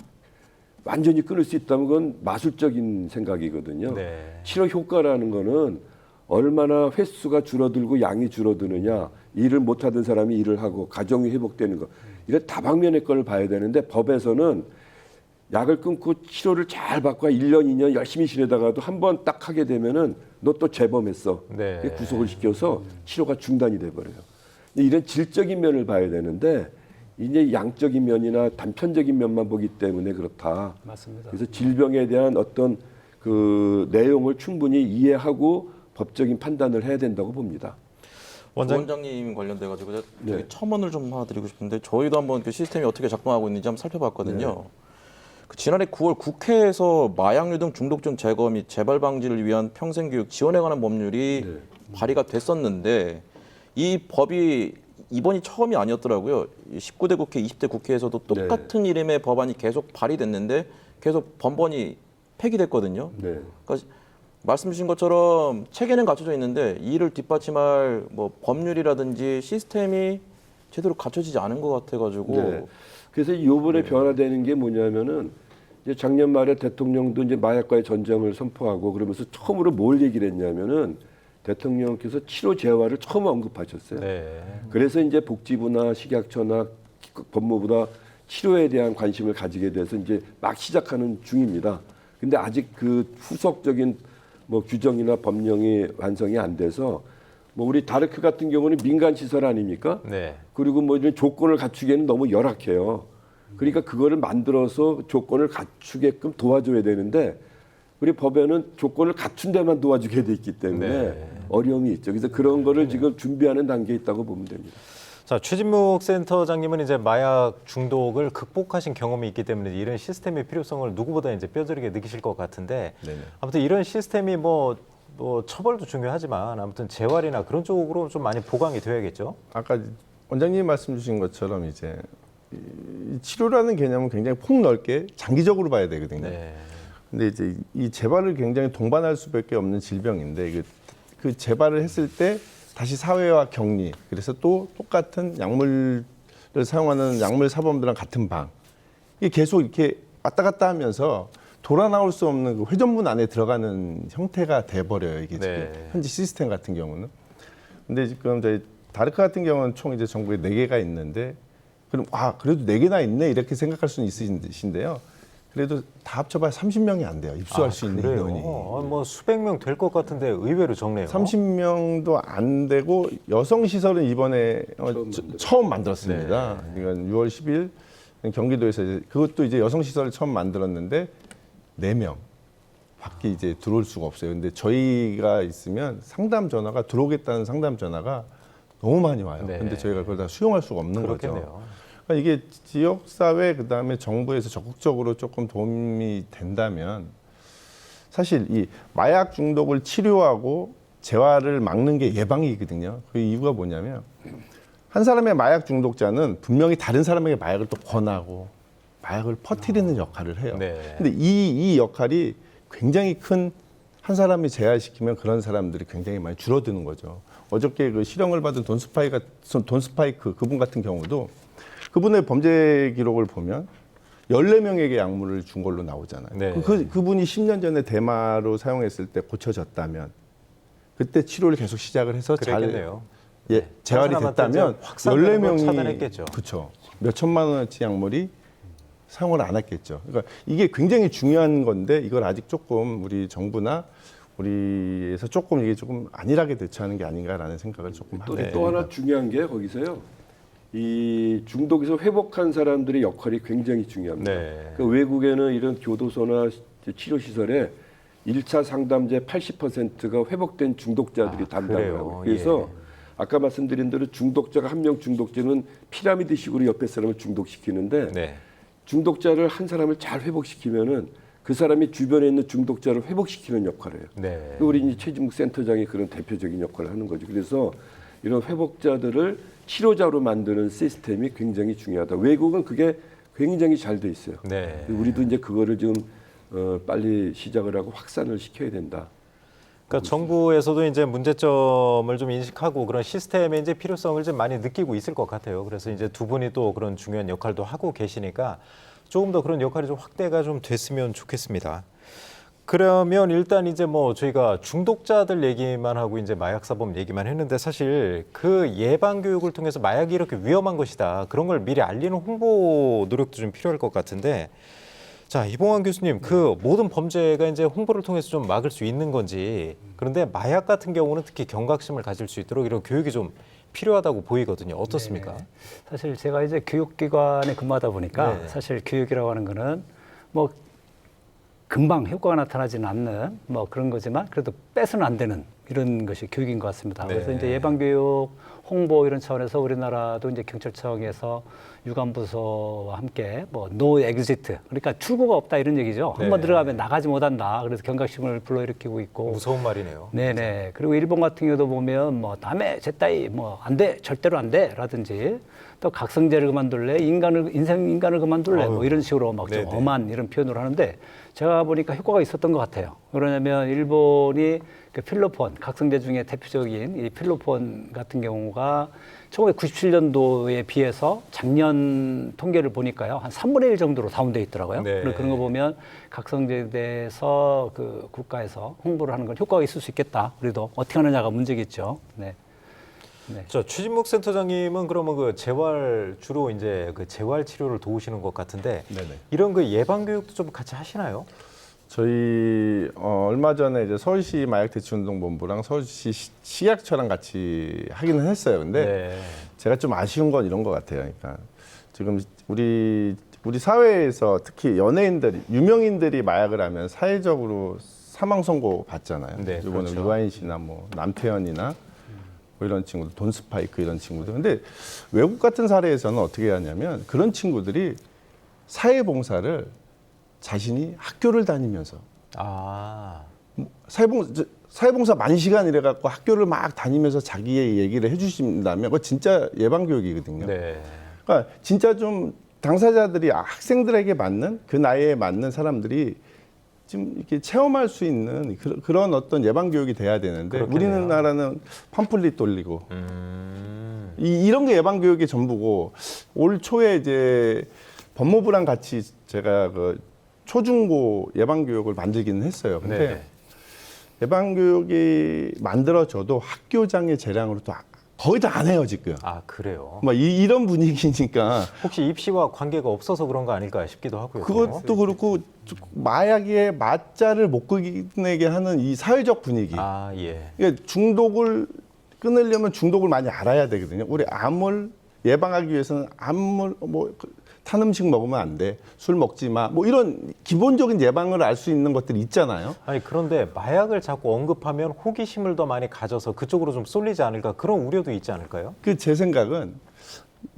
완전히 끊을 수 있다면 그건 마술적인 생각이거든요. 네. 치료 효과라는 거는 얼마나 횟수가 줄어들고 양이 줄어드느냐, 일을 못하던 사람이 일을 하고 가정이 회복되는 거, 이런 다방면의 걸 봐야 되는데 법에서는 약을 끊고 치료를 잘 받고 1년, 2년 열심히 지내다가도 한 번 딱 하게 되면은 너 또 재범했어. 네. 구속을 시켜서 치료가 중단이 돼버려요. 이런 질적인 면을 봐야 되는데 이제 양적인 면이나 단편적인 면만 보기 때문에 그렇다. 맞습니다. 그래서 질병에 대한 어떤 그 내용을 충분히 이해하고 법적인 판단을 해야 된다고 봅니다. 원장님 관련돼 가지고 제가 네. 첨언을 좀 하나 드리고 싶은데 저희도 한번 그 시스템이 어떻게 작동하고 있는지 한번 살펴봤거든요. 그 지난해 9월 국회에서 마약류 등 중독증 제거 및 재발 방지를 위한 평생교육 지원에 관한 법률이 발의가 됐었는데 이 법이 이번이 처음이 아니었더라고요. 19대 국회, 20대 국회에서도 똑같은 이름의 법안이 계속 발의됐는데 계속 번번이 폐기됐거든요. 네. 그러니까 말씀 주신 것처럼 체계는 갖춰져 있는데 이를 뒷받침할 뭐 법률이라든지 시스템이 제대로 갖춰지지 않은 것 같아가지고 네. 그래서 이번에 변화되는 게 뭐냐면은 이제 작년 말에 대통령도 이제 마약과의 전쟁을 선포하고 그러면서 처음으로 뭘 얘기를 했냐면은 대통령께서 치료 재활을 처음 언급하셨어요. 네. 그래서 이제 복지부나 식약처나 법무부나 치료에 대한 관심을 가지게 돼서 이제 막 시작하는 중입니다. 근데 아직 그 후속적인 뭐 규정이나 법령이 완성이 안 돼서 뭐 우리 다르크 같은 경우는 민간 시설 아닙니까? 네. 그리고 뭐 이런 조건을 갖추기에는 너무 열악해요. 그러니까 그거를 만들어서 조건을 갖추게끔 도와줘야 되는데 우리 법에는 조건을 갖춘 데만 도와주게 돼 있기 때문에 네. 어려움이 있죠. 그래서 그런 거를 지금 준비하는 단계에 있다고 보면 됩니다. 자, 최진묵 센터장님은 이제 마약 중독을 극복하신 경험이 있기 때문에 이런 시스템의 필요성을 누구보다 이제 뼈저리게 느끼실 것 같은데 네네. 아무튼 이런 시스템이 뭐 처벌도 중요하지만 아무튼 재활이나 그런 쪽으로 좀 많이 보강이 되어야겠죠. 아까 원장님 말씀 주신 것처럼 이제 이 치료라는 개념은 굉장히 폭넓게 장기적으로 봐야 되거든요. 네. 근데 이제 이 재발을 굉장히 동반할 수밖에 없는 질병인데 그 재발을 했을 때 다시 사회와 격리, 그래서 또 똑같은 약물을 사용하는 약물 사범들랑 같은 방, 이게 계속 이렇게 왔다 갔다 하면서 돌아 나올 수 없는 그 회전문 안에 들어가는 형태가 돼버려요. 이게 지금 네. 현재 시스템 같은 경우는. 근데 지금 저희 다르크 같은 경우는 총 이제 전국에 4개가 있는데, 그럼 그래도 4개나 있네 이렇게 생각할 수는 있으신데요. 그래도 다 합쳐봐야 30명이 안 돼요. 입수할 수 있는 그래요? 인원이. 뭐 수백 명 될 것 같은데 의외로 적네요. 30명도 안 되고 여성 시설은 이번에 처음 만들었습니다. 네. 그러니까 6월 10일 경기도에서 그것도 이제 여성 시설을 처음 만들었는데 4명 밖에 이제 들어올 수가 없어요. 근데 저희가 있으면 상담 전화가 들어오겠다는 상담 전화가 너무 많이 와요. 네. 근데 저희가 그걸 다 수용할 수가 없는 그렇겠네요. 거죠. 그러니까 이게 지역사회 그다음에 정부에서 적극적으로 조금 도움이 된다면 사실 이 마약 중독을 치료하고 재활을 막는 게 예방이거든요. 그 이유가 뭐냐면 한 사람의 마약 중독자는 분명히 다른 사람에게 마약을 또 권하고 마약을 퍼뜨리는 역할을 해요. 네. 근데 이 역할이 굉장히 큰, 한 사람이 제한시키면 그런 사람들이 굉장히 많이 줄어드는 거죠. 어저께 그 실형을 받은 돈 스파이크 그분 같은 경우도 그분의 범죄 기록을 보면 14명에게 약물을 준 걸로 나오잖아요. 네. 그분이 10년 전에 대마로 사용했을 때 고쳐졌다면 그때 치료를 계속 시작을 해서 그랬겠네요. 재활이 사람한테 됐다면 이제 확산되는 걸 14명이 차단했겠죠. 그렇죠. 몇 천만 원어치 약물이 사용을 안 했겠죠. 그러니까 이게 굉장히 중요한 건데 이걸 아직 조금 우리 정부나 우리에서 조금 이게 조금 안일하게 대처하는 게 아닌가라는 생각을 조금 하게 또 됩니다. 하나 중요한 게 거기서요. 이 중독에서 회복한 사람들의 역할이 굉장히 중요합니다. 네. 그 외국에는 이런 교도소나 치료 시설에 1차 상담제 80%가 회복된 중독자들이 담당을 그래요? 하고 그래서 아까 말씀드린 대로 중독자가 한 명 중독자는 피라미드식으로 옆에 사람을 중독시키는데 네. 중독자를 한 사람을 잘 회복시키면은 그 사람이 주변에 있는 중독자를 회복시키는 역할을 해요. 네. 우리 이제 최진묵 센터장이 그런 대표적인 역할을 하는 거죠. 그래서 이런 회복자들을 치료자로 만드는 시스템이 굉장히 중요하다. 외국은 그게 굉장히 잘 돼 있어요. 네. 우리도 이제 그거를 지금 빨리 시작을 하고 확산을 시켜야 된다. 그러니까 정부에서도 이제 문제점을 좀 인식하고 그런 시스템의 이제 필요성을 좀 많이 느끼고 있을 것 같아요. 그래서 이제 두 분이 또 그런 중요한 역할도 하고 계시니까 조금 더 그런 역할이 좀 확대가 좀 됐으면 좋겠습니다. 그러면 일단 이제 뭐 저희가 중독자들 얘기만 하고 이제 마약사범 얘기만 했는데 사실 그 예방 교육을 통해서 마약이 이렇게 위험한 것이다. 그런 걸 미리 알리는 홍보 노력도 좀 필요할 것 같은데 자, 이봉환 교수님, 그 모든 범죄가 이제 홍보를 통해서 좀 막을 수 있는 건지 그런데 마약 같은 경우는 특히 경각심을 가질 수 있도록 이런 교육이 좀 필요하다고 보이거든요. 어떻습니까? 네. 사실 제가 이제 교육기관에 근무하다 보니까 네. 사실 교육이라고 하는 거는 뭐 금방 효과가 나타나지는 않는 뭐 그런 거지만 그래도 빼서는 안 되는 이런 것이 교육인 것 같습니다. 네. 그래서 이제 예방교육, 홍보 이런 차원에서 우리나라도 이제 경찰청에서 유관부서와 함께 뭐 노 엑지트 그러니까 출구가 없다 이런 얘기죠. 네. 한번 들어가면 나가지 못한다. 그래서 경각심을 불러일으키고 있고. 무서운 말이네요. 네네. 그리고 일본 같은 경우도 보면 뭐 남의 제 따위 뭐 안 돼, 절대로 안 돼라든지 또 각성제를 그만둘래, 인간을 그만둘래 뭐 이런 식으로 막 좀 네네. 엄한 이런 표현을 하는데 제가 보니까 효과가 있었던 것 같아요. 그러냐면 일본이 그 필로폰 각성제 중에 대표적인 이 필로폰 같은 경우가 1997년도에 비해서 작년 통계를 보니까요 한 3분의 1 정도로 다운돼 있더라고요. 네. 그런 거 보면 각성제에 대해서 그 국가에서 홍보를 하는 건 효과가 있을 수 있겠다. 그래도 어떻게 하느냐가 문제겠죠. 네. 네. 자, 최진묵 센터장님은 그러면 그 재활 주로 이제 그 재활 치료를 도우시는 것 같은데 네네. 이런 그 예방 교육도 좀 같이 하시나요? 저희 얼마 전에 이제 서울시 마약대책운동본부랑 서울시 식약처랑 같이 하기는 했어요. 근데 네. 제가 좀 아쉬운 건 이런 것 같아요. 그러니까 지금 우리 사회에서 특히 연예인들이 유명인들이 마약을 하면 사회적으로 사망 선고 받잖아요. 네, 이번에 그렇죠. 유아인 씨나 뭐 남태현이나 뭐 이런 친구들, 돈 스파이크 이런 친구들. 근데 외국 같은 사례에서는 어떻게 하냐면 그런 친구들이 사회봉사를 자신이 학교를 다니면서 아, 사회봉사 만 시간 이래 갖고 학교를 막 다니면서 자기의 얘기를 해주신다면 그거 진짜 예방 교육이거든요. 네. 그러니까 진짜 좀 당사자들이 학생들에게 맞는 그 나이에 맞는 사람들이 지금 이렇게 체험할 수 있는 그런 어떤 예방 교육이 돼야 되는데 그렇겠네요. 우리나라는 팜플릿 돌리고 이런 게 예방 교육이 전부고 올 초에 이제 법무부랑 같이 제가 그 초중고 예방 교육을 만들기는 했어요. 근데 네. 예방 교육이 만들어져도 학교장의 재량으로 또 거의 다 안 해요 지금. 아, 그래요. 뭐 이런 분위기니까 혹시 입시와 관계가 없어서 그런 거 아닐까 싶기도 하고요. 그것도 그렇고 마약의 맞자를 못 끊게 하는 이 사회적 분위기. 아, 예. 그러니까 중독을 끊으려면 중독을 많이 알아야 되거든요. 우리 암을 예방하기 위해서는 암을 탄 음식 먹으면 안 돼, 술 먹지 마, 뭐 이런 기본적인 예방을 알 수 있는 것들이 있잖아요. 아니 그런데 마약을 자꾸 언급하면 호기심을 더 많이 가져서 그쪽으로 좀 쏠리지 않을까 그런 우려도 있지 않을까요? 그 제 생각은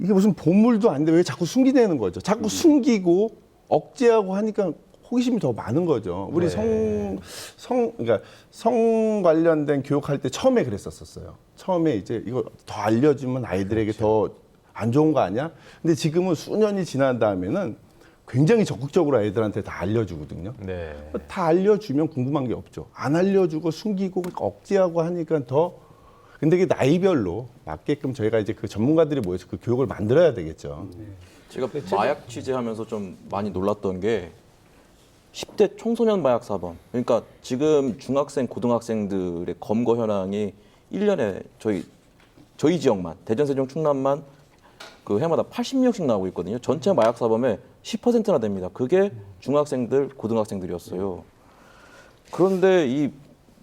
이게 무슨 보물도 아닌데 왜 자꾸 숨기내는 거죠. 자꾸 숨기고 억제하고 하니까 호기심이 더 많은 거죠. 우리 네. 그러니까 성 관련된 교육할 때 처음에 그랬었어요. 처음에 이제 이거 더 알려주면 아이들에게 더 안 좋은 거 아니야? 근데 지금은 수년이 지난 다음에는 굉장히 적극적으로 아이들한테 다 알려주거든요. 네. 다 알려주면 궁금한 게 없죠. 안 알려주고 숨기고 억지하고 하니까 더. 근데 이게 나이별로 맞게끔 저희가 이제 그 전문가들이 모여서 그 교육을 만들어야 되겠죠. 제가 마약 취재하면서 좀 많이 놀랐던 게 10대 청소년 마약 사범. 그러니까 지금 중학생, 고등학생들의 검거 현황이 1년에 저희 지역만, 대전, 세종, 충남만 그 해마다 80명씩 나오고 있거든요. 전체 마약 사범의 10%나 됩니다. 그게 중학생들, 고등학생들이었어요. 그런데 이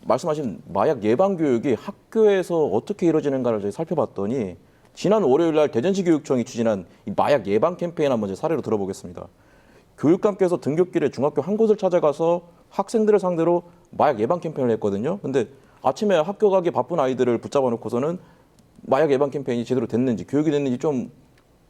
말씀하신 마약 예방 교육이 학교에서 어떻게 이루어지는가를 저희 살펴봤더니 지난 월요일 날 대전시 교육청이 추진한 이 마약 예방 캠페인 한번 제 사례로 들어보겠습니다. 교육감께서 등굣길에 중학교 한 곳을 찾아가서 학생들을 상대로 마약 예방 캠페인을 했거든요. 근데 아침에 학교 가기 바쁜 아이들을 붙잡아 놓고서는 마약 예방 캠페인이 제대로 됐는지 교육이 됐는지 좀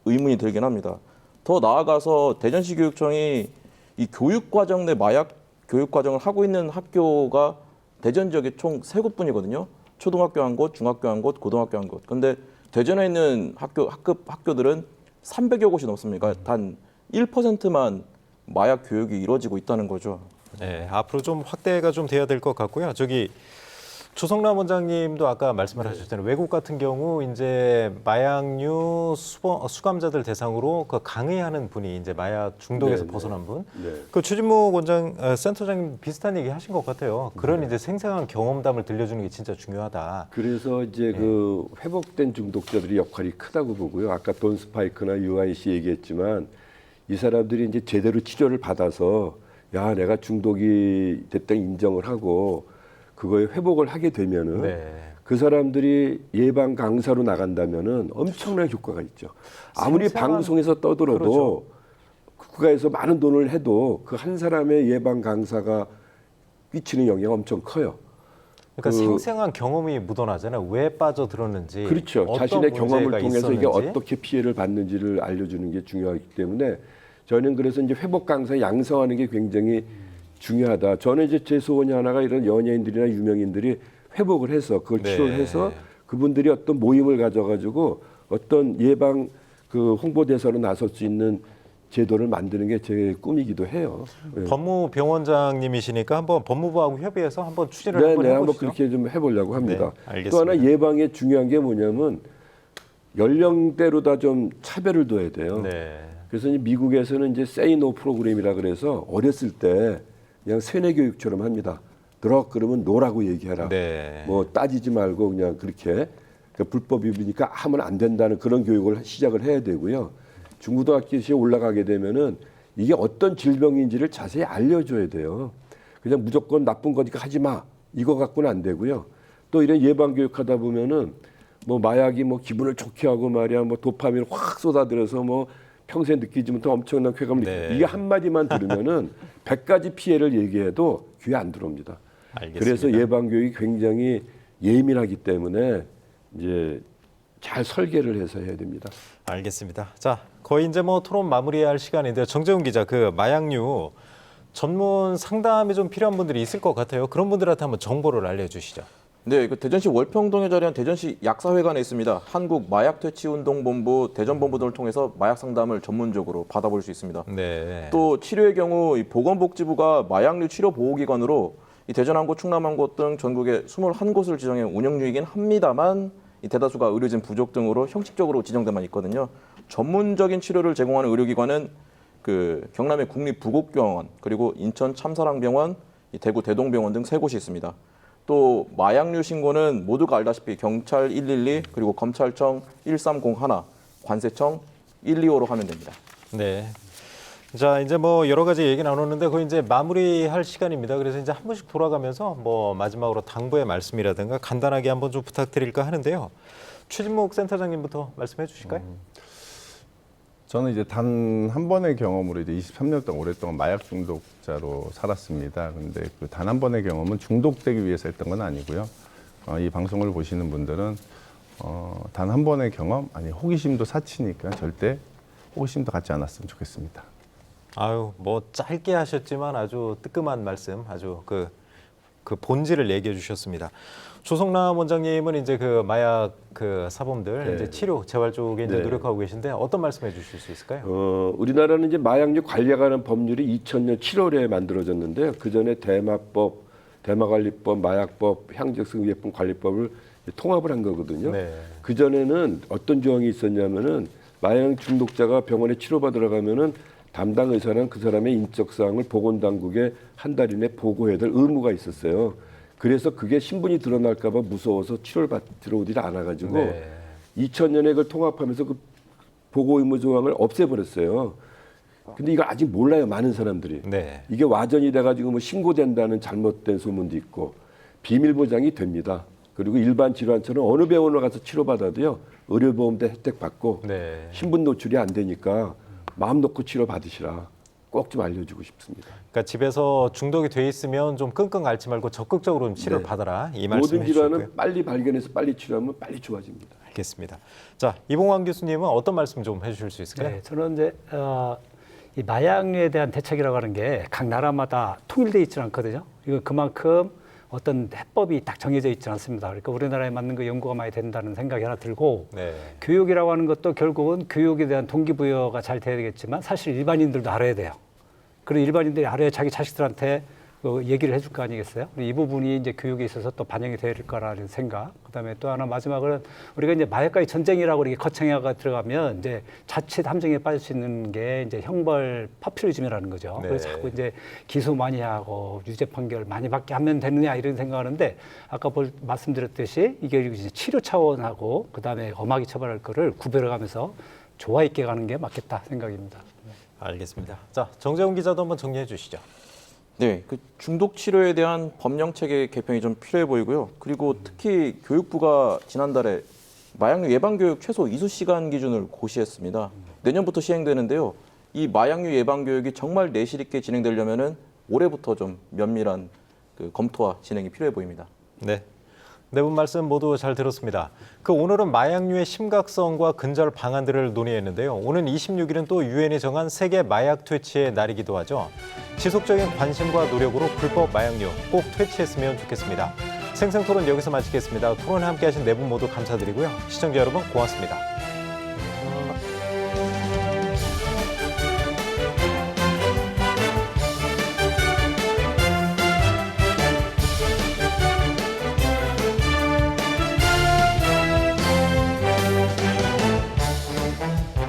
의문이 들긴 합니다. 더 나아가서 대전시 교육청이 이 교육 과정 내 마약 교육 과정을 하고 있는 학교가 대전 지역에 총 3곳뿐이거든요. 초등학교 한 곳, 중학교 한 곳, 고등학교 한 곳. 근데 대전에 있는 학급 학교들은 300여 곳이 넘습니다. 단 1%만 마약 교육이 이루어지고 있다는 거죠. 네, 앞으로 좀 확대가 좀 돼야 될 것 같고요. 저기 조성남 원장님도 아까 말씀을 하셨잖아요. 외국 같은 경우 이제 마약류 수감자들 대상으로 그 강의하는 분이 이제 마약 중독에서 네, 벗어난 분. 네. 그 추진목 센터장님 비슷한 얘기 하신 것 같아요. 그런 이제 생생한 경험담을 들려주는 게 진짜 중요하다. 그래서 이제 그 회복된 중독자들의 역할이 크다고 보고요. 아까 돈 스파이크나 유한 씨 얘기했지만 이 사람들이 이제 제대로 치료를 받아서 야 내가 중독이 됐다 인정을 하고 그거에 회복을 하게 되면은 네. 그 사람들이 예방 강사로 나간다면은 엄청난 효과가 있죠. 아무리 방송에서 떠들어도 그렇죠. 국가에서 많은 돈을 해도 그 한 사람의 예방 강사가 끼치는 영향이 엄청 커요. 그러니까 생생한 경험이 묻어나잖아요. 왜 빠져들었는지. 그렇죠. 어떤 자신의 경험을 문제가 통해서 이게 있었는지. 어떻게 피해를 받는지를 알려주는 게 중요하기 때문에 저는 그래서 이제 회복 강사 양성하는 게 굉장히 중요하다. 저는 이제 제 소원이 하나가 이런 연예인들이나 유명인들이 회복을 해서 그걸 네. 치료를 해서 그분들이 어떤 모임을 가져가지고 어떤 예방 그 홍보대사로 나설 수 있는 제도를 만드는 게 제 꿈이기도 해요. 네. 법무병원장님이시니까 한번 법무부하고 협의해서 한번 추진을 네, 한번 네, 한번 해보시죠. 그렇게 좀 해보려고 합니다. 네, 알겠습니다. 또 하나 예방에 중요한 게 뭐냐면 연령대로 다 좀 차별을 둬야 돼요. 네. 그래서 이제 미국에서는 이제 Say No 프로그램이라 그래서 어렸을 때 그냥 세뇌 교육처럼 합니다. 들어 그러면 노라고 얘기해라. 네. 뭐 따지지 말고 그냥 그렇게 그러니까 불법이니까 하면 안 된다는 그런 교육을 시작을 해야 되고요. 중고등학교에 올라가게 되면은 이게 어떤 질병인지를 자세히 알려줘야 돼요. 그냥 무조건 나쁜 거니까 하지 마 이거 갖고는 안 되고요. 또 이런 예방 교육하다 보면은 뭐 마약이 뭐 기분을 좋게 하고 말이야 뭐 도파민을 확 쏟아들여서 뭐 평생 느끼지 못한 엄청난 쾌감을 네. 이게 한 마디만 들으면은 100가지 피해를 얘기해도 귀에 안 들어옵니다. 알겠습니다. 그래서 예방 교육이 굉장히 예민하기 때문에 이제 잘 설계를 해서 해야 됩니다. 알겠습니다. 자, 거의 이제 뭐 토론 마무리할 시간인데요. 정재훈 기자, 그 마약류 전문 상담이 좀 필요한 분들이 있을 것 같아요. 그런 분들한테 한번 정보를 알려주시죠. 네, 그 대전시 월평동에 자리한 대전시 약사회관에 있습니다. 한국 마약퇴치운동본부 대전본부 등을 통해서 마약 상담을 전문적으로 받아볼 수 있습니다. 네. 또 치료의 경우 이 보건복지부가 마약류 치료 보호기관으로 이 대전 한 곳, 충남 한 곳 등 전국에 21곳을 지정해 운영 중이긴 합니다만 이 대다수가 의료진 부족 등으로 형식적으로 지정돼만 있거든요. 전문적인 치료를 제공하는 의료기관은 그 경남의 국립부곡병원 그리고 인천 참사랑병원, 이 대구 대동병원 등 3곳이 있습니다. 또 마약류 신고는 모두가 알다시피 경찰 112 그리고 검찰청 1301, 관세청 125로 하면 됩니다. 네. 자, 이제 뭐 여러 가지 얘기 나눴는데 거의 이제 마무리할 시간입니다. 그래서 이제 한 번씩 돌아가면서 뭐 마지막으로 당부의 말씀이라든가 간단하게 한번 좀 부탁드릴까 하는데요. 추진목 센터장님부터 말씀해 주실까요? 저는 이제 단 한 번의 경험으로 이제 23년 동안 오랫동안 마약 중독자로 살았습니다. 근데 그 단 한 번의 경험은 중독되기 위해서 했던 건 아니고요. 이 방송을 보시는 분들은 단 한 번의 경험, 아니 호기심도 사치니까 절대 호기심도 갖지 않았으면 좋겠습니다. 아유, 뭐 짧게 하셨지만 아주 뜨끔한 말씀, 아주 그 본질을 얘기해 주셨습니다. 조성남 원장님은 이제 그 마약 그 사범들 네. 이제 치료 재활 쪽에 이제 네. 노력하고 계신데 어떤 말씀해 주실 수 있을까요? 우리나라는 이제 마약류 관리하는 법률이 2000년 7월에 만들어졌는데요. 그 전에 대마법, 대마관리법, 마약법, 향적성의약품 관리법을 통합을 한 거거든요. 네. 그 전에는 어떤 조항이 있었냐면은 마약 중독자가 병원에 치료받으러 가면은 담당 의사는 그 사람의 인적 사항을 보건당국에 한 달 이내 보고해야 될 의무가 있었어요. 그래서 그게 신분이 드러날까 봐 무서워서 치료를 받으러 오질 않아가지고 네. 2000년에 그걸 통합하면서 그 보고 의무 조항을 없애버렸어요. 근데 이거 아직 몰라요, 많은 사람들이. 네. 이게 와전이 돼가지고 뭐 신고된다는 잘못된 소문도 있고 비밀 보장이 됩니다. 그리고 일반 질환처럼 어느 병원을 가서 치료받아도요 의료보험대 혜택 받고 네. 신분 노출이 안 되니까 마음 놓고 치료 받으시라 꼭 좀 알려주고 싶습니다. 그러니까 집에서 중독이 돼 있으면 좀 끙끙 앓지 말고 적극적으로 좀 치료를 네. 받아라 이 말씀 모든 질환은 해주셨고요. 빨리 발견해서 빨리 치료하면 빨리 좋아집니다. 알겠습니다. 자, 이봉환 교수님은 어떤 말씀 좀 해주실 수 있을까요? 네, 저는 이제 이 마약류에 대한 대책이라고 하는 게 각 나라마다 통일돼 있지 않거든요. 이거 그만큼 어떤 해법이 딱 정해져 있지 않습니다. 그러니까 우리나라에 맞는 그 연구가 많이 된다는 생각이 하나 들고 네. 교육이라고 하는 것도 결국은 교육에 대한 동기부여가 잘 돼야 되겠지만 사실 일반인들도 알아야 돼요. 그리고 일반인들이 알아야 자기 자식들한테 그 얘기를 해줄 거 아니겠어요? 이 부분이 이제 교육에 있어서 또 반영이 되야 될 거라는 생각. 그다음에 또 하나 마지막으로는 우리가 이제 마약과의 전쟁이라고 이렇게 거창하게 들어가면 이제 자칫 함정에 빠질 수 있는 게 이제 형벌 파퓰리즘이라는 거죠. 네. 그래서 자꾸 이제 기소 많이 하고 유죄 판결 많이 받게 하면 되느냐 이런 생각하는데 아까 말씀드렸듯이 이게 이제 치료 차원하고 그다음에 엄하게 처벌할 거를 구별해가면서 조화 있게 가는 게 맞겠다 생각입니다. 알겠습니다. 자, 정재훈 기자도 한번 정리해 주시죠. 네, 그 중독 치료에 대한 법령 체계 개편이 좀 필요해 보이고요. 그리고 특히 교육부가 지난달에 마약류 예방 교육 최소 이수 시간 기준을 고시했습니다. 내년부터 시행되는데요. 이 마약류 예방 교육이 정말 내실 있게 진행되려면은 올해부터 좀 면밀한 그 검토와 진행이 필요해 보입니다. 네. 네 분 말씀 모두 잘 들었습니다. 오늘은 마약류의 심각성과 근절 방안들을 논의했는데요. 오는 26일은 또 유엔이 정한 세계 마약 퇴치의 날이기도 하죠. 지속적인 관심과 노력으로 불법 마약류 꼭 퇴치했으면 좋겠습니다. 생생토론 여기서 마치겠습니다. 토론에 함께하신 네 분 모두 감사드리고요. 시청자 여러분 고맙습니다.